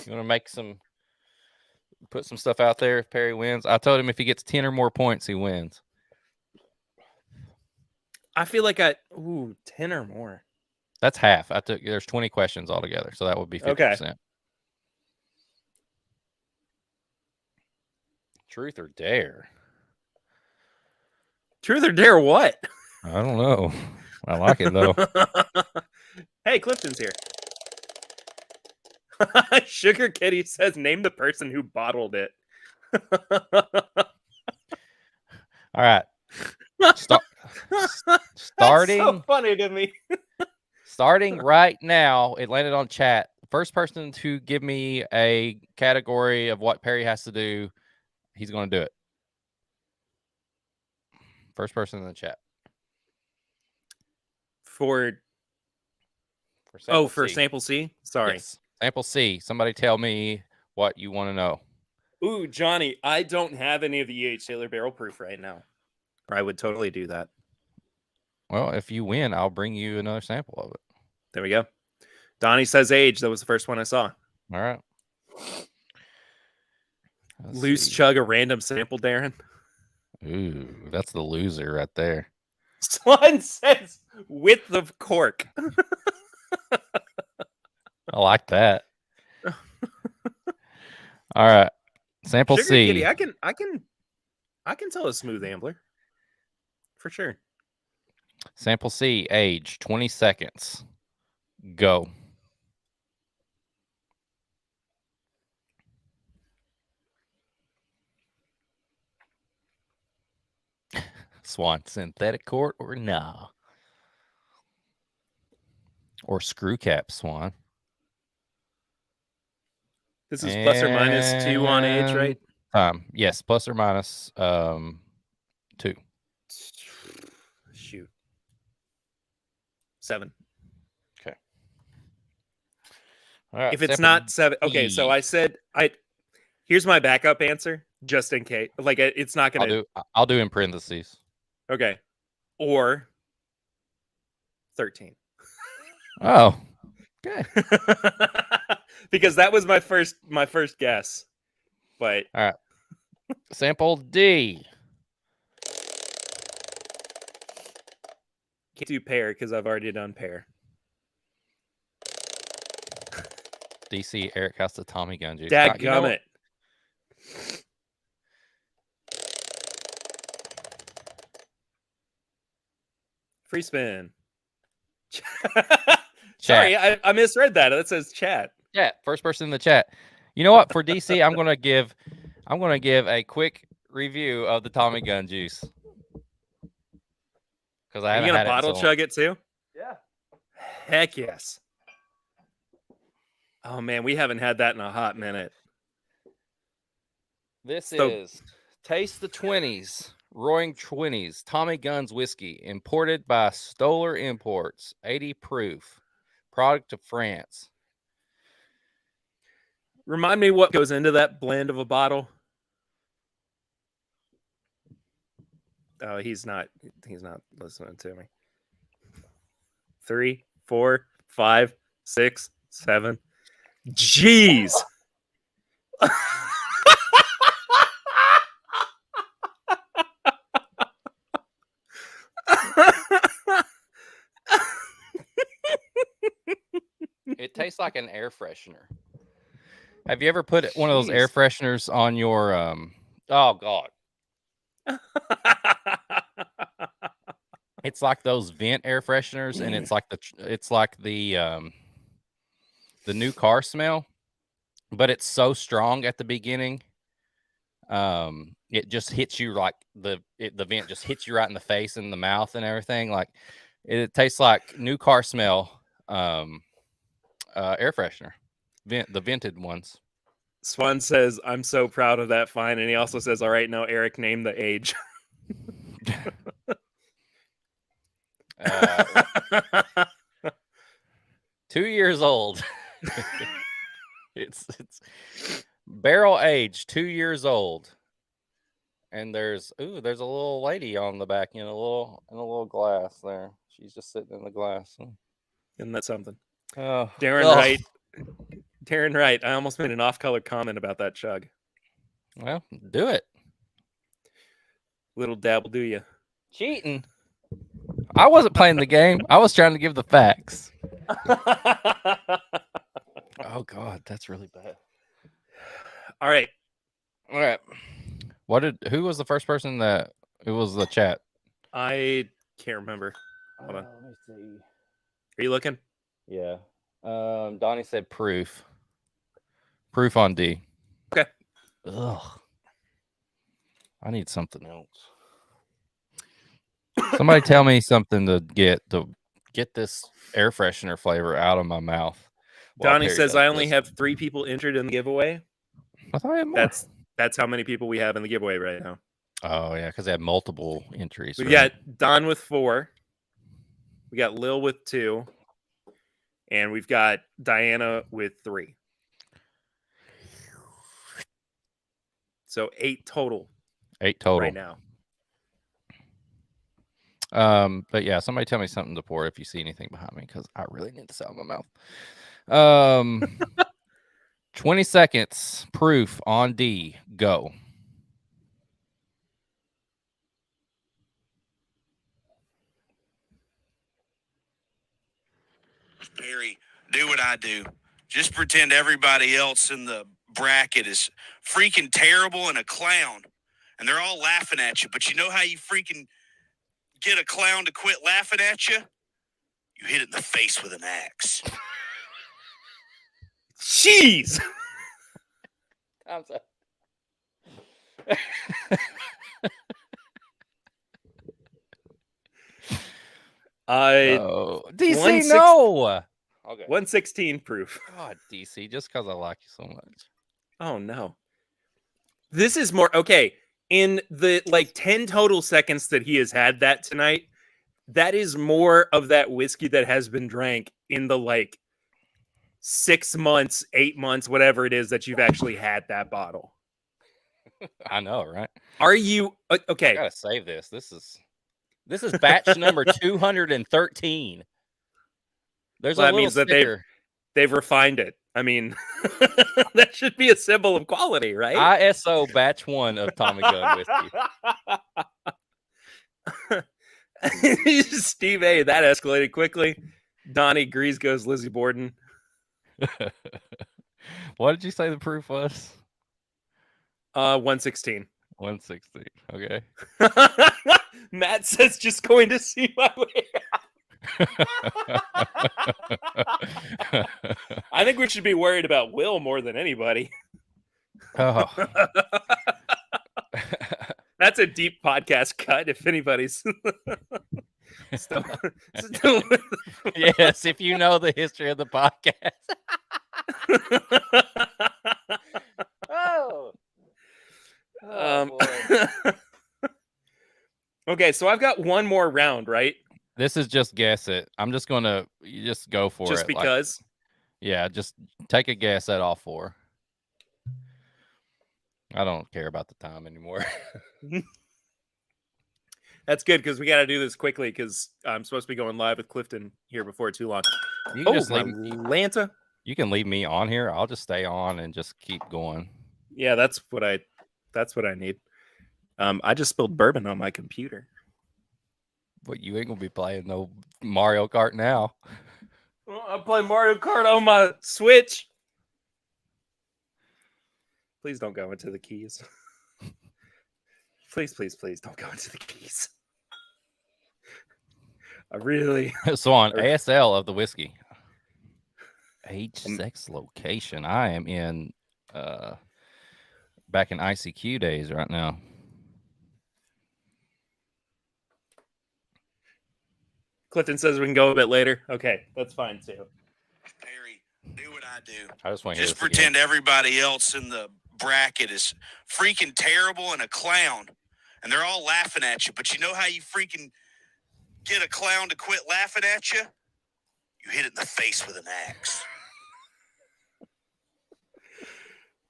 You want to put some stuff out there if Perry wins? I told him if he gets 10 or more points, he wins. I feel like 10 or more. That's half. There's 20 questions altogether, so that would be 50%. Okay. Truth or dare? Truth or dare what? I don't know. I like it, though. Hey, Clifton's here. Sugar Kitty says, name the person who bottled it. All right. Starting. That's so funny to me. Starting right now, it landed on chat. First person to give me a category of what Perry has to do, he's going to do it. First person in the chat. For sample C? Sorry. Yes. Sample C. Somebody tell me what you want to know. Ooh, Johnny, I don't have any of the E.H. Taylor barrel proof right now. Or I would totally do that. Well, if you win, I'll bring you another sample of it. There we go. Donnie says age. That was the first one I saw. All right. Loose chug a random sample, Darren. Ooh, that's the loser right there. Swan says width of cork. I like that. All right. Sample Sugar C. Kitty, I can tell a smooth ambler. For sure. Sample C, age 20 seconds. Go. Swan, synthetic cork or nah? Or screw cap, Swan. This is plus or minus 2 on age, right? Yes, plus or minus 2. Shoot. 7. Okay. All right. If it's not 7, okay. So I said here's my backup answer, just in case. Like it's not gonna. I'll do in parentheses. Okay. Or 13. Oh. Okay. Because that was my first guess. But all right. Sample D. Can't do pear because I've already done pear. DC Eric has the Tommy gun juice. Dadgummit. Free spin. Sorry, I misread that. That says chat. Chat. First person in the chat. You know what? For DC, I'm gonna give a quick review of the Tommy gun juice. Because I haven't had it. Bottle chug it too? Yeah. Heck yes. Oh man, we haven't had that in a hot minute. This is Taste the 20s, Roaring 20s, Tommy Guns whiskey, imported by Stoller Imports, 80 proof, product of France. Remind me what goes into that blend of a bottle. Oh, he's not listening to me. 3, 4, 5, 6, 7. Jeez. It tastes like an air freshener. Have you ever put one of those air fresheners on your oh god. It's like those vent air fresheners, and it's like the new car smell, but it's so strong at the beginning. It just hits you like the vent just hits you right in the face and the mouth and everything. Like it tastes like new car smell. Air freshener, the vented ones. Swan says, "I'm so proud of that find," and he also says, "All right, now Eric, name the age." 2 years old. It's barrel aged, 2 years old. And there's a little lady on the back in a little glass there. She's just sitting in the glass. Isn't that something? Oh, Darren Wright. I almost made an off-color comment about that chug. Well, do it. Little dabble, do you? Cheating. I wasn't playing the game. I was trying to give the facts. Oh God, that's really bad. All right. Who was the first person that it was the chat? I can't remember. Hold on. Let me see. Are you looking? Yeah. Donnie said proof. Proof on D. Okay. Ugh. I need something else. Somebody tell me something to get this air freshener flavor out of my mouth. Donnie says I only have 3 people entered in the giveaway. I thought I had more. That's how many people we have in the giveaway right now. Oh yeah, because they have multiple entries. We got Don with 4. We got Lil with 2. And we've got Diana with 3. So 8 total. 8 total right now. But yeah, somebody tell me something to pour if you see anything behind me, because I really need this out of my mouth. 20 seconds. Proof on D. Go. Perry, do what I do. Just pretend everybody else in the bracket is freaking terrible and a clown. And they're all laughing at you. But you know how you freaking get a clown to quit laughing at you? You hit it in the face with an axe. Jeez. I'm sorry. DC, no. Okay. 116 proof. God, DC, just because I like you so much. Oh no. This is more okay. In the 10 total seconds that he has had that tonight, that is more of that whiskey that has been drank in the 6 months, 8 months, whatever it is that you've actually had that bottle. I know, right? Are you okay? I gotta save this. This is batch number 213. That means that they've refined it. I mean, that should be a symbol of quality, right? ISO batch 1 of Tommy Gun whiskey. Steve A, that escalated quickly. Donnie Grease goes Lizzie Borden. What did you say the proof was? 116. 116. Okay. Matt says just going to see my way out. I think we should be worried about Will more than anybody. Oh. That's a deep podcast cut if anybody's still... Yes, if you know the history of the podcast. Boy. Okay, so I've got one more round, right? This is just guess it. I'm just gonna just go for it. Just because? Yeah, just take a guess at all 4. I don't care about the time anymore. That's good because we got to do this quickly because I'm supposed to be going live with Clifton here before too long. You can just Atlanta. You can leave me on here. I'll just stay on and just keep going. Yeah, that's what I need. I just spilled bourbon on my computer. But you ain't gonna be playing no Mario Kart now. Well, I play Mario Kart on my Switch. Please don't go into the keys. Please don't go into the keys. I really... So on ASL of the whiskey. Age, sex, location. I am in back in ICQ days right now. Clifton says we can go a bit later. Okay, that's fine too. Perry, do what I do. I just want to just pretend everybody else in the bracket is freaking terrible and a clown, and they're all laughing at you. But you know how you freaking get a clown to quit laughing at you? You hit it in the face with an axe.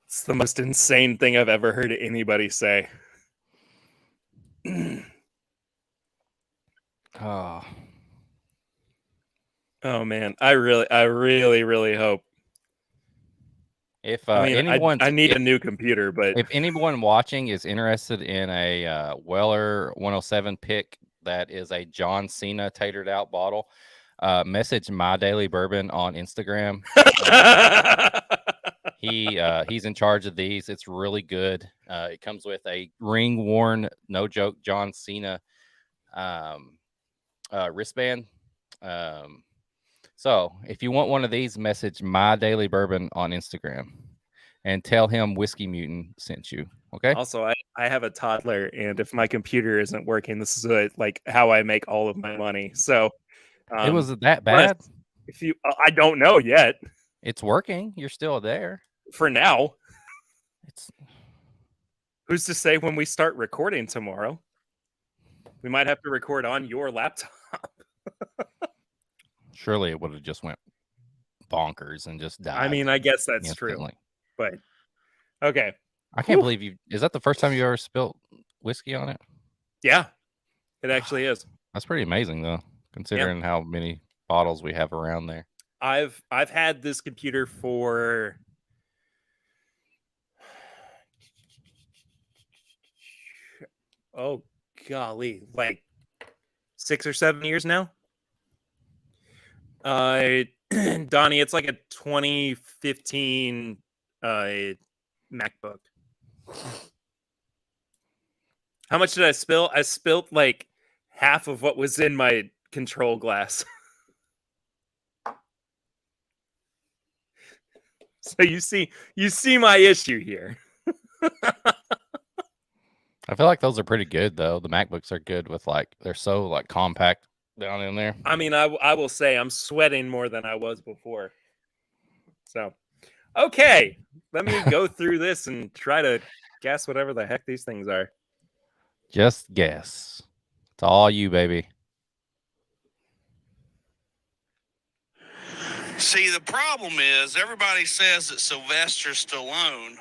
It's the most insane thing I've ever heard anybody say. Oh. Oh man, I really hope. If I need a new computer, but if anyone watching is interested in a Weller 107 pick that is a John Cena tatered out bottle, message My Daily Bourbon on Instagram. He's in charge of these. It's really good. It comes with a ring worn, no joke, John Cena wristband. So if you want one of these, message My Daily Bourbon on Instagram and tell him Whiskey Mutant sent you. Okay. Also, I have a toddler, and if my computer isn't working, this is like how I make all of my money. So it was that bad. If you, I don't know yet. It's working. You're still there for now. It's who's to say when we start recording tomorrow, we might have to record on your laptop. Surely it would have just went bonkers and just died. I mean, I guess that's true. But okay. I can't believe you. Is that the first time you ever spilled whiskey on it? Yeah, it actually is. That's pretty amazing, though, considering how many bottles we have around there. I've had this computer for oh golly, like 6 or 7 years now. Donnie, it's like a 2015 MacBook. How much did I spill? I spilled like half of what was in my control glass. So you see my issue here. I feel like those are pretty good, though. The MacBooks are good with they're so compact down in there. I mean, I will say I'm sweating more than I was before. So, okay, let me go through this and try to guess whatever the heck these things are. Just guess. It's all you, baby. See, the problem is everybody says that Sylvester Stallone's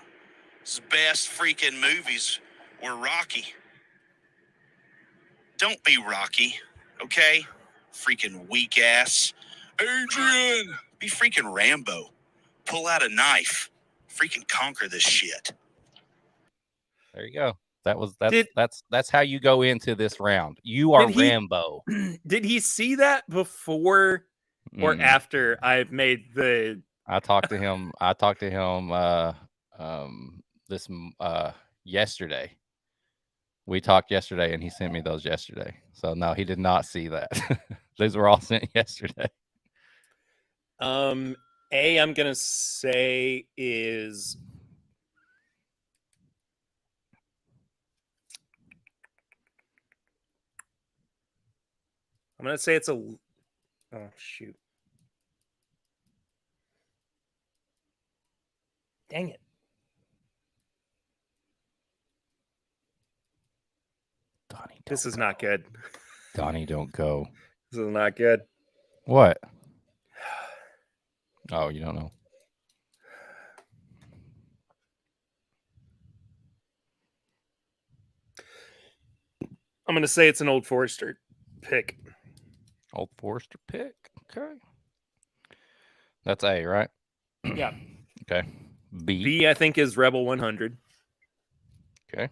best freaking movies were Rocky. Don't be Rocky, okay? Freaking weak ass. Adrian! Be freaking Rambo. Pull out a knife. Freaking conquer this shit. There you go. That's how you go into this round. You are Rambo. Did he see that before or after I've made the? I talked to him this yesterday. We talked yesterday, and he sent me those yesterday. So no, he did not see that. Those were all sent yesterday. I'm gonna say is. I'm going to say it's a... Oh, shoot. Dang it. Donnie, this is not good. Donnie, don't go. This is not good. What? Oh, you don't know. I'm going to say it's an Old Forester pick. Old Forester pick. Okay. That's A, right? Yeah. Okay. B, I think, is Rebel 100. Okay.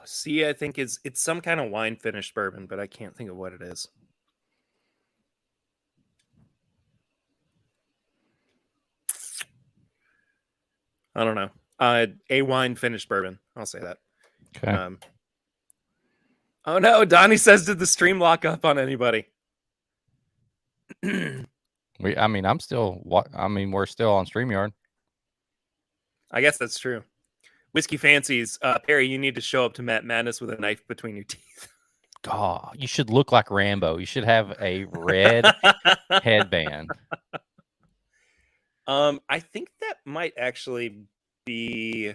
C, I think, it's some kind of wine finished bourbon, but I can't think of what it is. I don't know. A wine finished bourbon. I'll say that. Okay. Oh no, Donnie says, did the stream lock up on anybody? We're still on StreamYard. I guess that's true. Whiskey Fancies, Perry, you need to show up to Matt Madness with a knife between your teeth. God, you should look like Rambo. You should have a red headband. I think that might actually be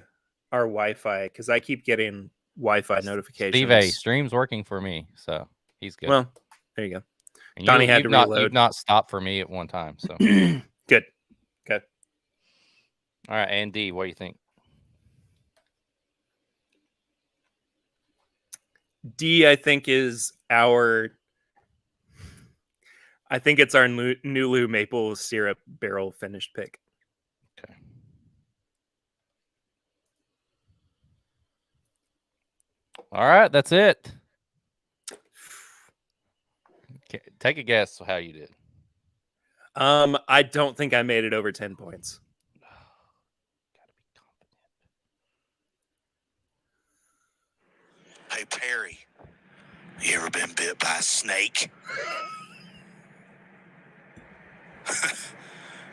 our Wi-Fi because I keep getting Wi-Fi notifications. Steve A, stream's working for me, so he's good. Well, there you go. And Donnie had to reload. You've not stopped for me at one time, so good. Okay. All right, and D, what do you think? D, I think is our. I think it's our Nulu maple syrup barrel finished pick. Okay. All right, that's it. Okay, take a guess how you did. I don't think I made it over 10 points. Gotta be confident. Hey, Perry, you ever been bit by a snake?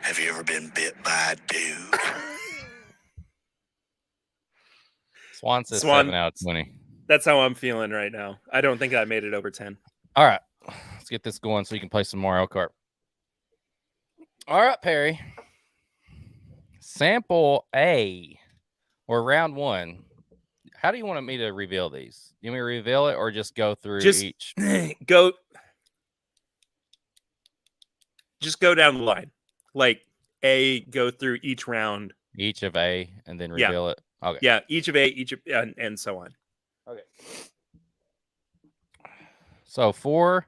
Have you ever been bit by a dude? Swan says Swan, 7 out of 20. That's how I'm feeling right now. I don't think I made it over 10. All right, let's get this going so you can play some Mario Kart. All right, Perry. Sample A or round 1. How do you want me to reveal these? You want me to reveal it or just go through each? Just go down the line. Like A, go through each round. Each of A and then reveal it. Okay. Yeah, each of A, and so on. Okay. So for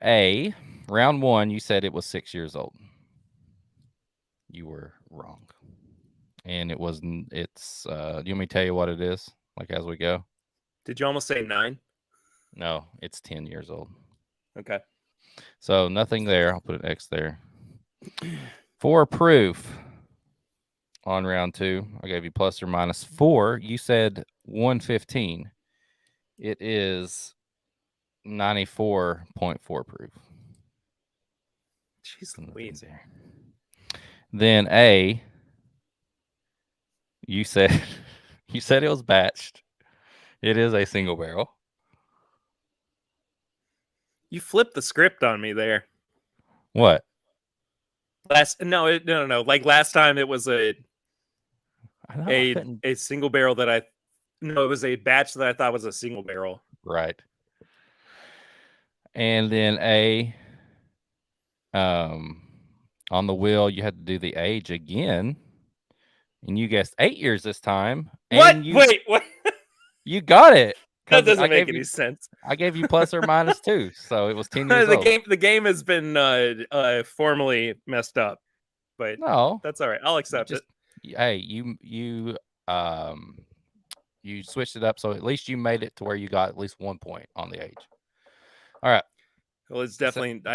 A, round 1, you said it was 6 years old. You were wrong. And it wasn't, it's, do you want me to tell you what it is? Like as we go? Did you almost say 9? No, it's 10 years old. Okay. So nothing there. I'll put an X there. For proof on round 2, I gave you plus or minus 4. You said 115. It is 94.4 proof. Jeez Louise. There. Then A, you said it was batched. It is a single barrel. You flipped the script on me there. What? No. Like last time, it was a single barrel that it was a batch that I thought was a single barrel. Right. And then A, on the wheel, you had to do the age again, and you guessed 8 years this time. What? And Wait, what? You got it. That doesn't make any sense. I gave you plus or minus 2, so it was 10 years old. The game has been formally messed up, but no, that's all right. I'll accept it. Hey, you switched it up, so at least you made it to where you got at least 1 point on the age. All right. Well, I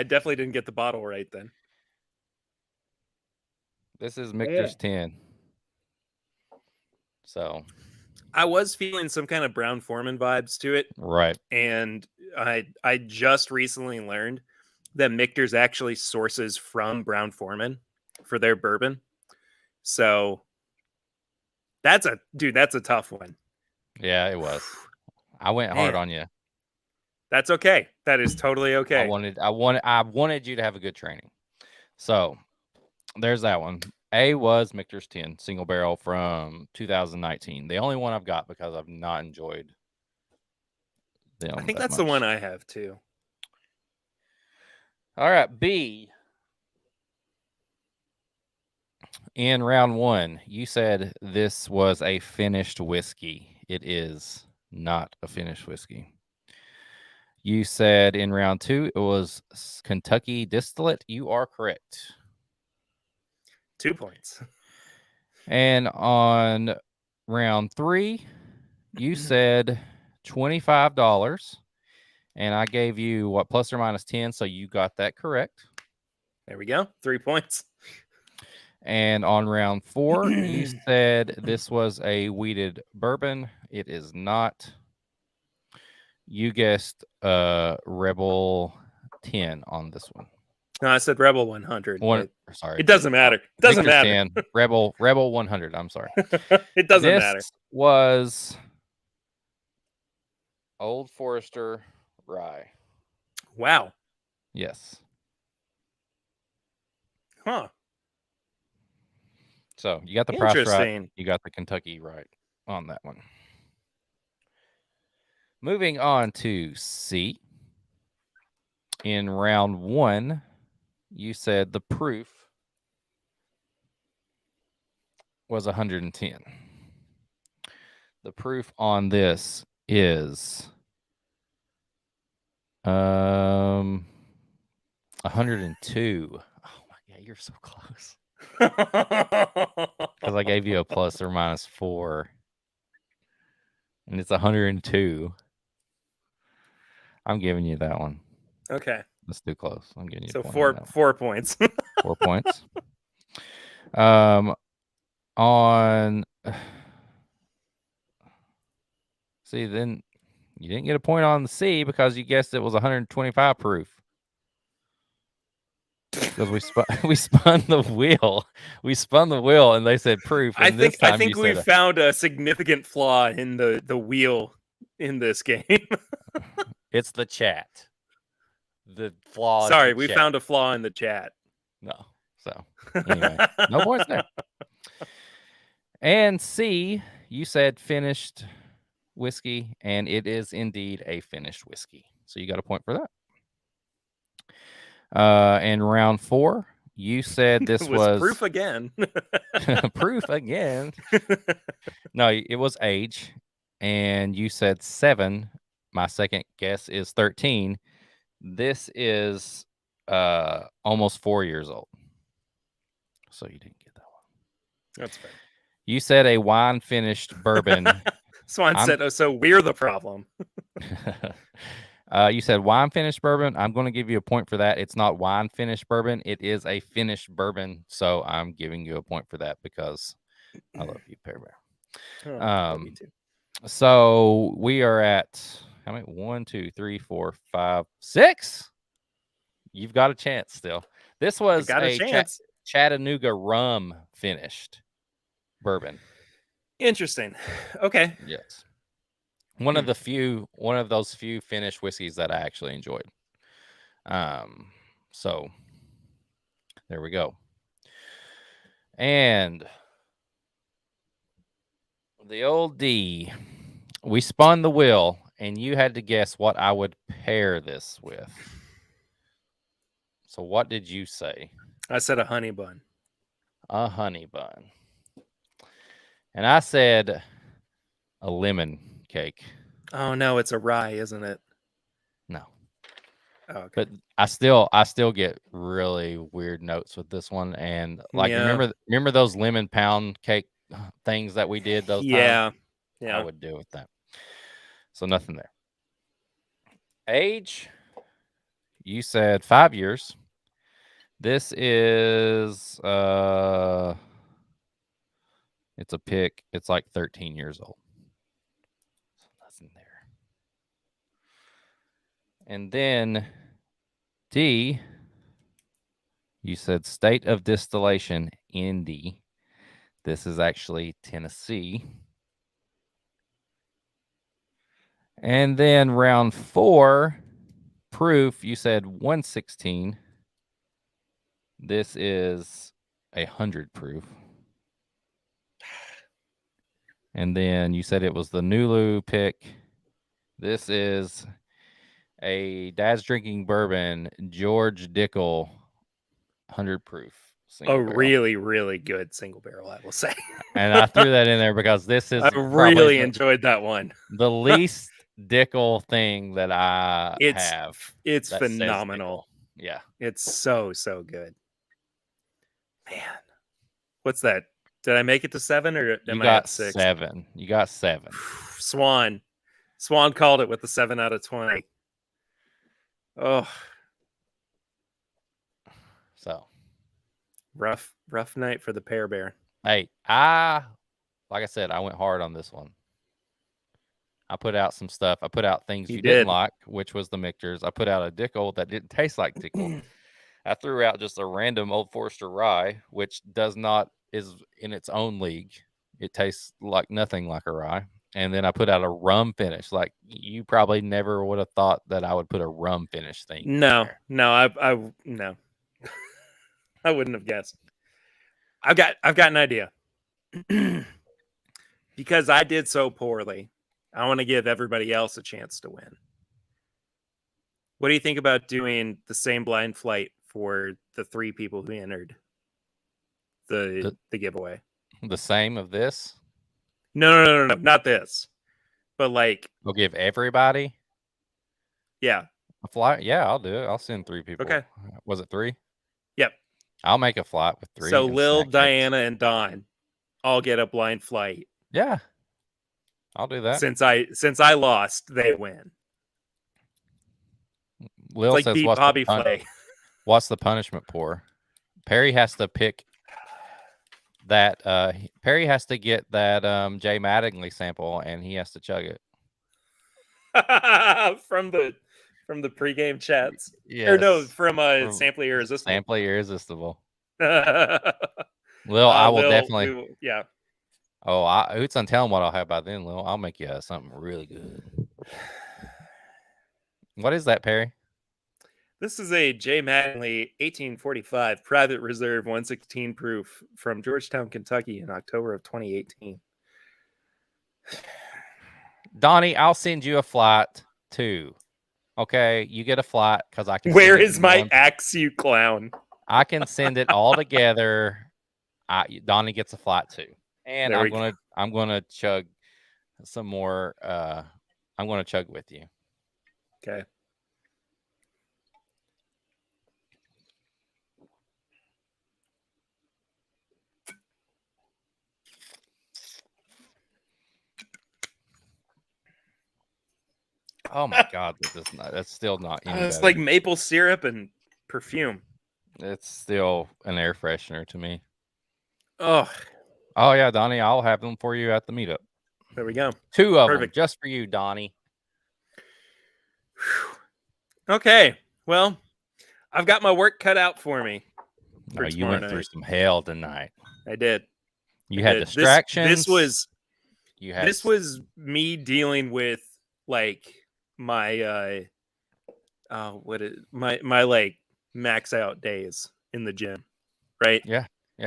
definitely didn't get the bottle right then. This is Michter's 10. So I was feeling some kind of Brown Foreman vibes to it. Right. And I just recently learned that Michter's actually sources from Brown Foreman for their bourbon. So that's a tough one. Yeah, it was. I went hard on you. That's okay. That is totally okay. I wanted you to have a good training. So there's that one. A was Michter's 10 single barrel from 2019. The only one I've got because I've not enjoyed them. I think that's the one I have too. All right, B. In round 1, you said this was a finished whiskey. It is not a finished whiskey. You said in round 2 it was Kentucky distillate. You are correct. 2 points. And on round 3, you said $25. And I gave you what, plus or minus 10, so you got that correct. There we go. 3 points. And on round 4, you said this was a wheated bourbon. It is not. You guessed Rebel 10 on this one. No, I said Rebel 100. Sorry. It doesn't matter. It doesn't matter. 10, Rebel 100. I'm sorry. It doesn't matter. This was Old Forester Rye. Wow. Yes. Huh. So you got the price right. Interesting. You got the Kentucky right on that one. Moving on to C. In round 1, you said the proof was 110. The proof on this is 102. Oh my god, you're so close. Because I gave you a plus or minus 4. And it's 102. I'm giving you that one. Okay. That's too close. I'm giving you so a point on 4 points. 4 points. On see, then you didn't get a point on the C because you guessed it was 125 proof. Because we spun the wheel. We spun the wheel and they said proof. And I think we found a significant flaw in the wheel in this game. It's the chat. The flaw. Sorry, we found a flaw in the chat. No. So anyway, no points there. And C, you said finished whiskey, and it is indeed a finished whiskey. So you got a point for that. And round 4, you said this was proof again. proof again. No, it was age, and you said 7. My second guess is 13. This is almost 4 years old. So you didn't get that one. That's fair. You said a wine finished bourbon. Swan said, "Oh, so we're the problem." You said wine finished bourbon. I'm going to give you a point for that. It's not wine finished bourbon. It is a finished bourbon. So I'm giving you a point for that because I love you, Pear Bear. Love you too. So we are at how many? 1, 2, 3, 4, 5, 6. You've got a chance still. This was a chance. Chattanooga rum finished bourbon. Interesting. Okay. Yes. One of those few finished whiskeys that I actually enjoyed. So there we go. And the old D, we spun the wheel and you had to guess what I would pair this with. So what did you say? I said a honey bun. A honey bun. And I said a lemon cake. Oh no, it's a rye, isn't it? No. Oh, okay. But I still get really weird notes with this one. And like remember those lemon pound cake things that we did those times? Yeah. I would do with that. So nothing there. Age, you said 5 years. This is it's a pick. It's like 13 years old. So nothing there. And then D, you said state of distillation, Indy. This is actually Tennessee. And then round 4, proof, you said 116. This is 100 proof. And then you said it was the Nulu pick. This is a Dad's Drinking Bourbon, George Dickel, 100 proof. Barrel. Really, really good single barrel, I will say. And I threw that in there because this is I really enjoyed that one. The least Dickel thing that I have. It's phenomenal. Yeah. It's so good. Man. What's that? Did I make it to 7 or am I at 6? 7. You got 7. Swan called it with the 7 out of 20. Oh. So rough night for the Pear Bear. Hey, like I said, I went hard on this one. I put out some stuff. I put out things you didn't like, which was the mixtures. I put out a Dickel that didn't taste like Dickel. I threw out just a random Old Forester rye, which is in its own league. It tastes like nothing like a rye. And then I put out a rum finish. Like you probably never would have thought that I would put a rum finish thing. No, I no. I wouldn't have guessed. I've got an idea. Because I did so poorly, I want to give everybody else a chance to win. What do you think about doing the same blind flight for the 3 people who entered the giveaway? The same of this? No, not this. But like, We'll give everybody yeah, a flight. Yeah, I'll do it. I'll send 3 people. Okay. Was it 3? Yep. I'll make a flight with 3. So and Lil, snack cakes. Diana, and Don all get a blind flight. Yeah, I'll do that. Since I lost, they win. Lil It's like says, beat Bobby Flay. What's the punishment for? Perry has to pick that. Perry has to get that Jay Mattingly sample, and he has to chug it from the pregame chats. Yes. Or no, from Sampley Irresistible. Sampley Irresistible. Lil, I will definitely. Yeah. Oh, who's on telling what I'll have by then, Lil? I'll make you something really good. What is that, Perry? This is a J. Mattingly 1845 Private Reserve 116 proof from Georgetown, Kentucky in October of 2018. Donnie, I'll send you a flight too. Okay, you get a flight because I can. Where is my axe, you clown? I can send it all together. Donnie gets a flight too, and I'm gonna chug some more. I'm gonna chug with you. Okay. Oh my God, that's still not. It's like maple syrup and perfume. It's still an air freshener to me. Oh yeah, Donnie, I'll have them for you at the meetup. There we go. 2 of them just for you, Donnie. Okay, well, I've got my work cut out for me. You went through some hell tonight. I did. You had distractions. This was me dealing with like my my like max out days in the gym, right? Yeah.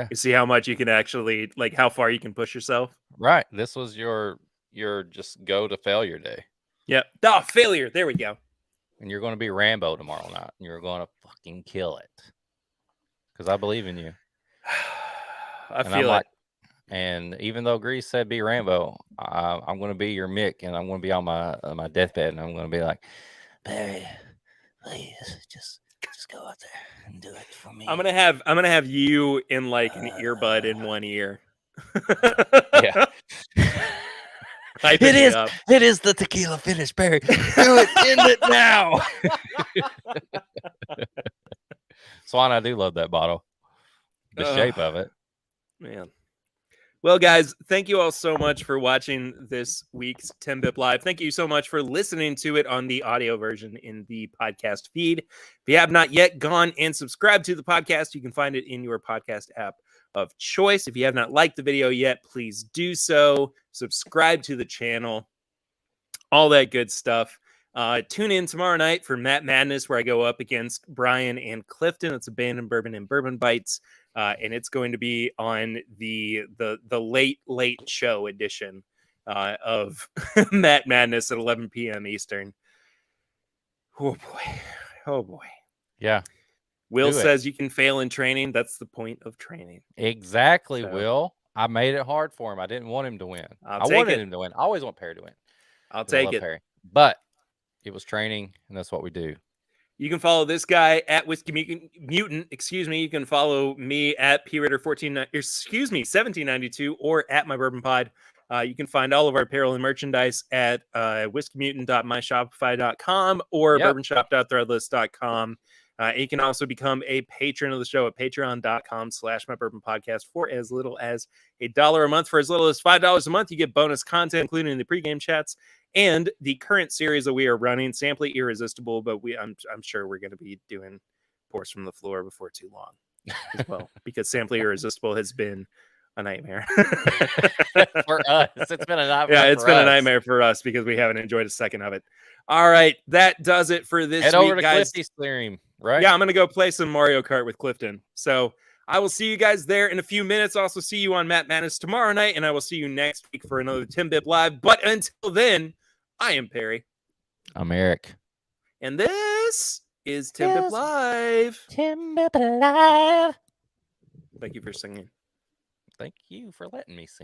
You see how much you can actually, like, how far you can push yourself. Right. This was your just go to failure day. Yep. Failure. There we go. And you're going to be Rambo tomorrow night. And you're going to fucking kill it. Because I believe in you. I feel it. And even though Grease said be Rambo, I'm going to be your Mick, and I'm going to be on my deathbed, and I'm going to be like, Barry, please, just go out there and do it for me. I'm gonna have you in like an earbud in one ear. Yeah. It is the tequila finish, Barry. Do it, end it now. Swan, I do love that bottle. The shape of it. Man. Well, guys, thank you all so much for watching this week's TIMBP Live. Thank you so much for listening to it on the audio version in the podcast feed. If you have not yet gone and subscribed to the podcast, you can find it in your podcast app of choice. If you have not liked the video yet, please do so. Subscribe to the channel. All that good stuff. Tune in tomorrow night for Matt Madness, where I go up against Brian and Clifton. It's Abandoned Bourbon and Bourbon Bites. And it's going to be on the late show edition of Matt Madness at 11 p.m. Eastern. Oh boy. Yeah. Will says you can fail in training. That's the point of training. Exactly, Will. I made it hard for him. I didn't want him to win. I wanted him to win. I always want Perry to win. I'll take it. Perry. But it was training, and that's what we do. You can follow this guy at WhiskeyMutant. Excuse me. You can follow me at PRaider1792 or at My Bourbon Pod. You can find all of our apparel and merchandise at WhiskeyMutant.myshopify.com or bourbonshop.threadless.com. You can also become a patron of the show at patreon.com/mybourbonpodcast for as little as $1 a month. For as little as $5 a month, you get bonus content, including the pregame chats and the current series that we are running, Sampley Irresistible. But I'm sure we're going to be doing Pours from the Floor before too long as well, because Sampley Irresistible has been a nightmare for us. It's been a nightmare. Yeah, it's been a nightmare for us because we haven't enjoyed a second of it. All right, that does it for this week, Head over to guys. Clifty's stream, right? Yeah, I'm gonna go play some Mario Kart with Clifton. So I will see you guys there in a few minutes. Also see you on Matt Madness tomorrow night, and I will see you next week for another TIMBP Live. But until then, I am Perry. I'm Eric. And this is TIMBP Live. TIMBP Live. Thank you for singing. Thank you for letting me sing.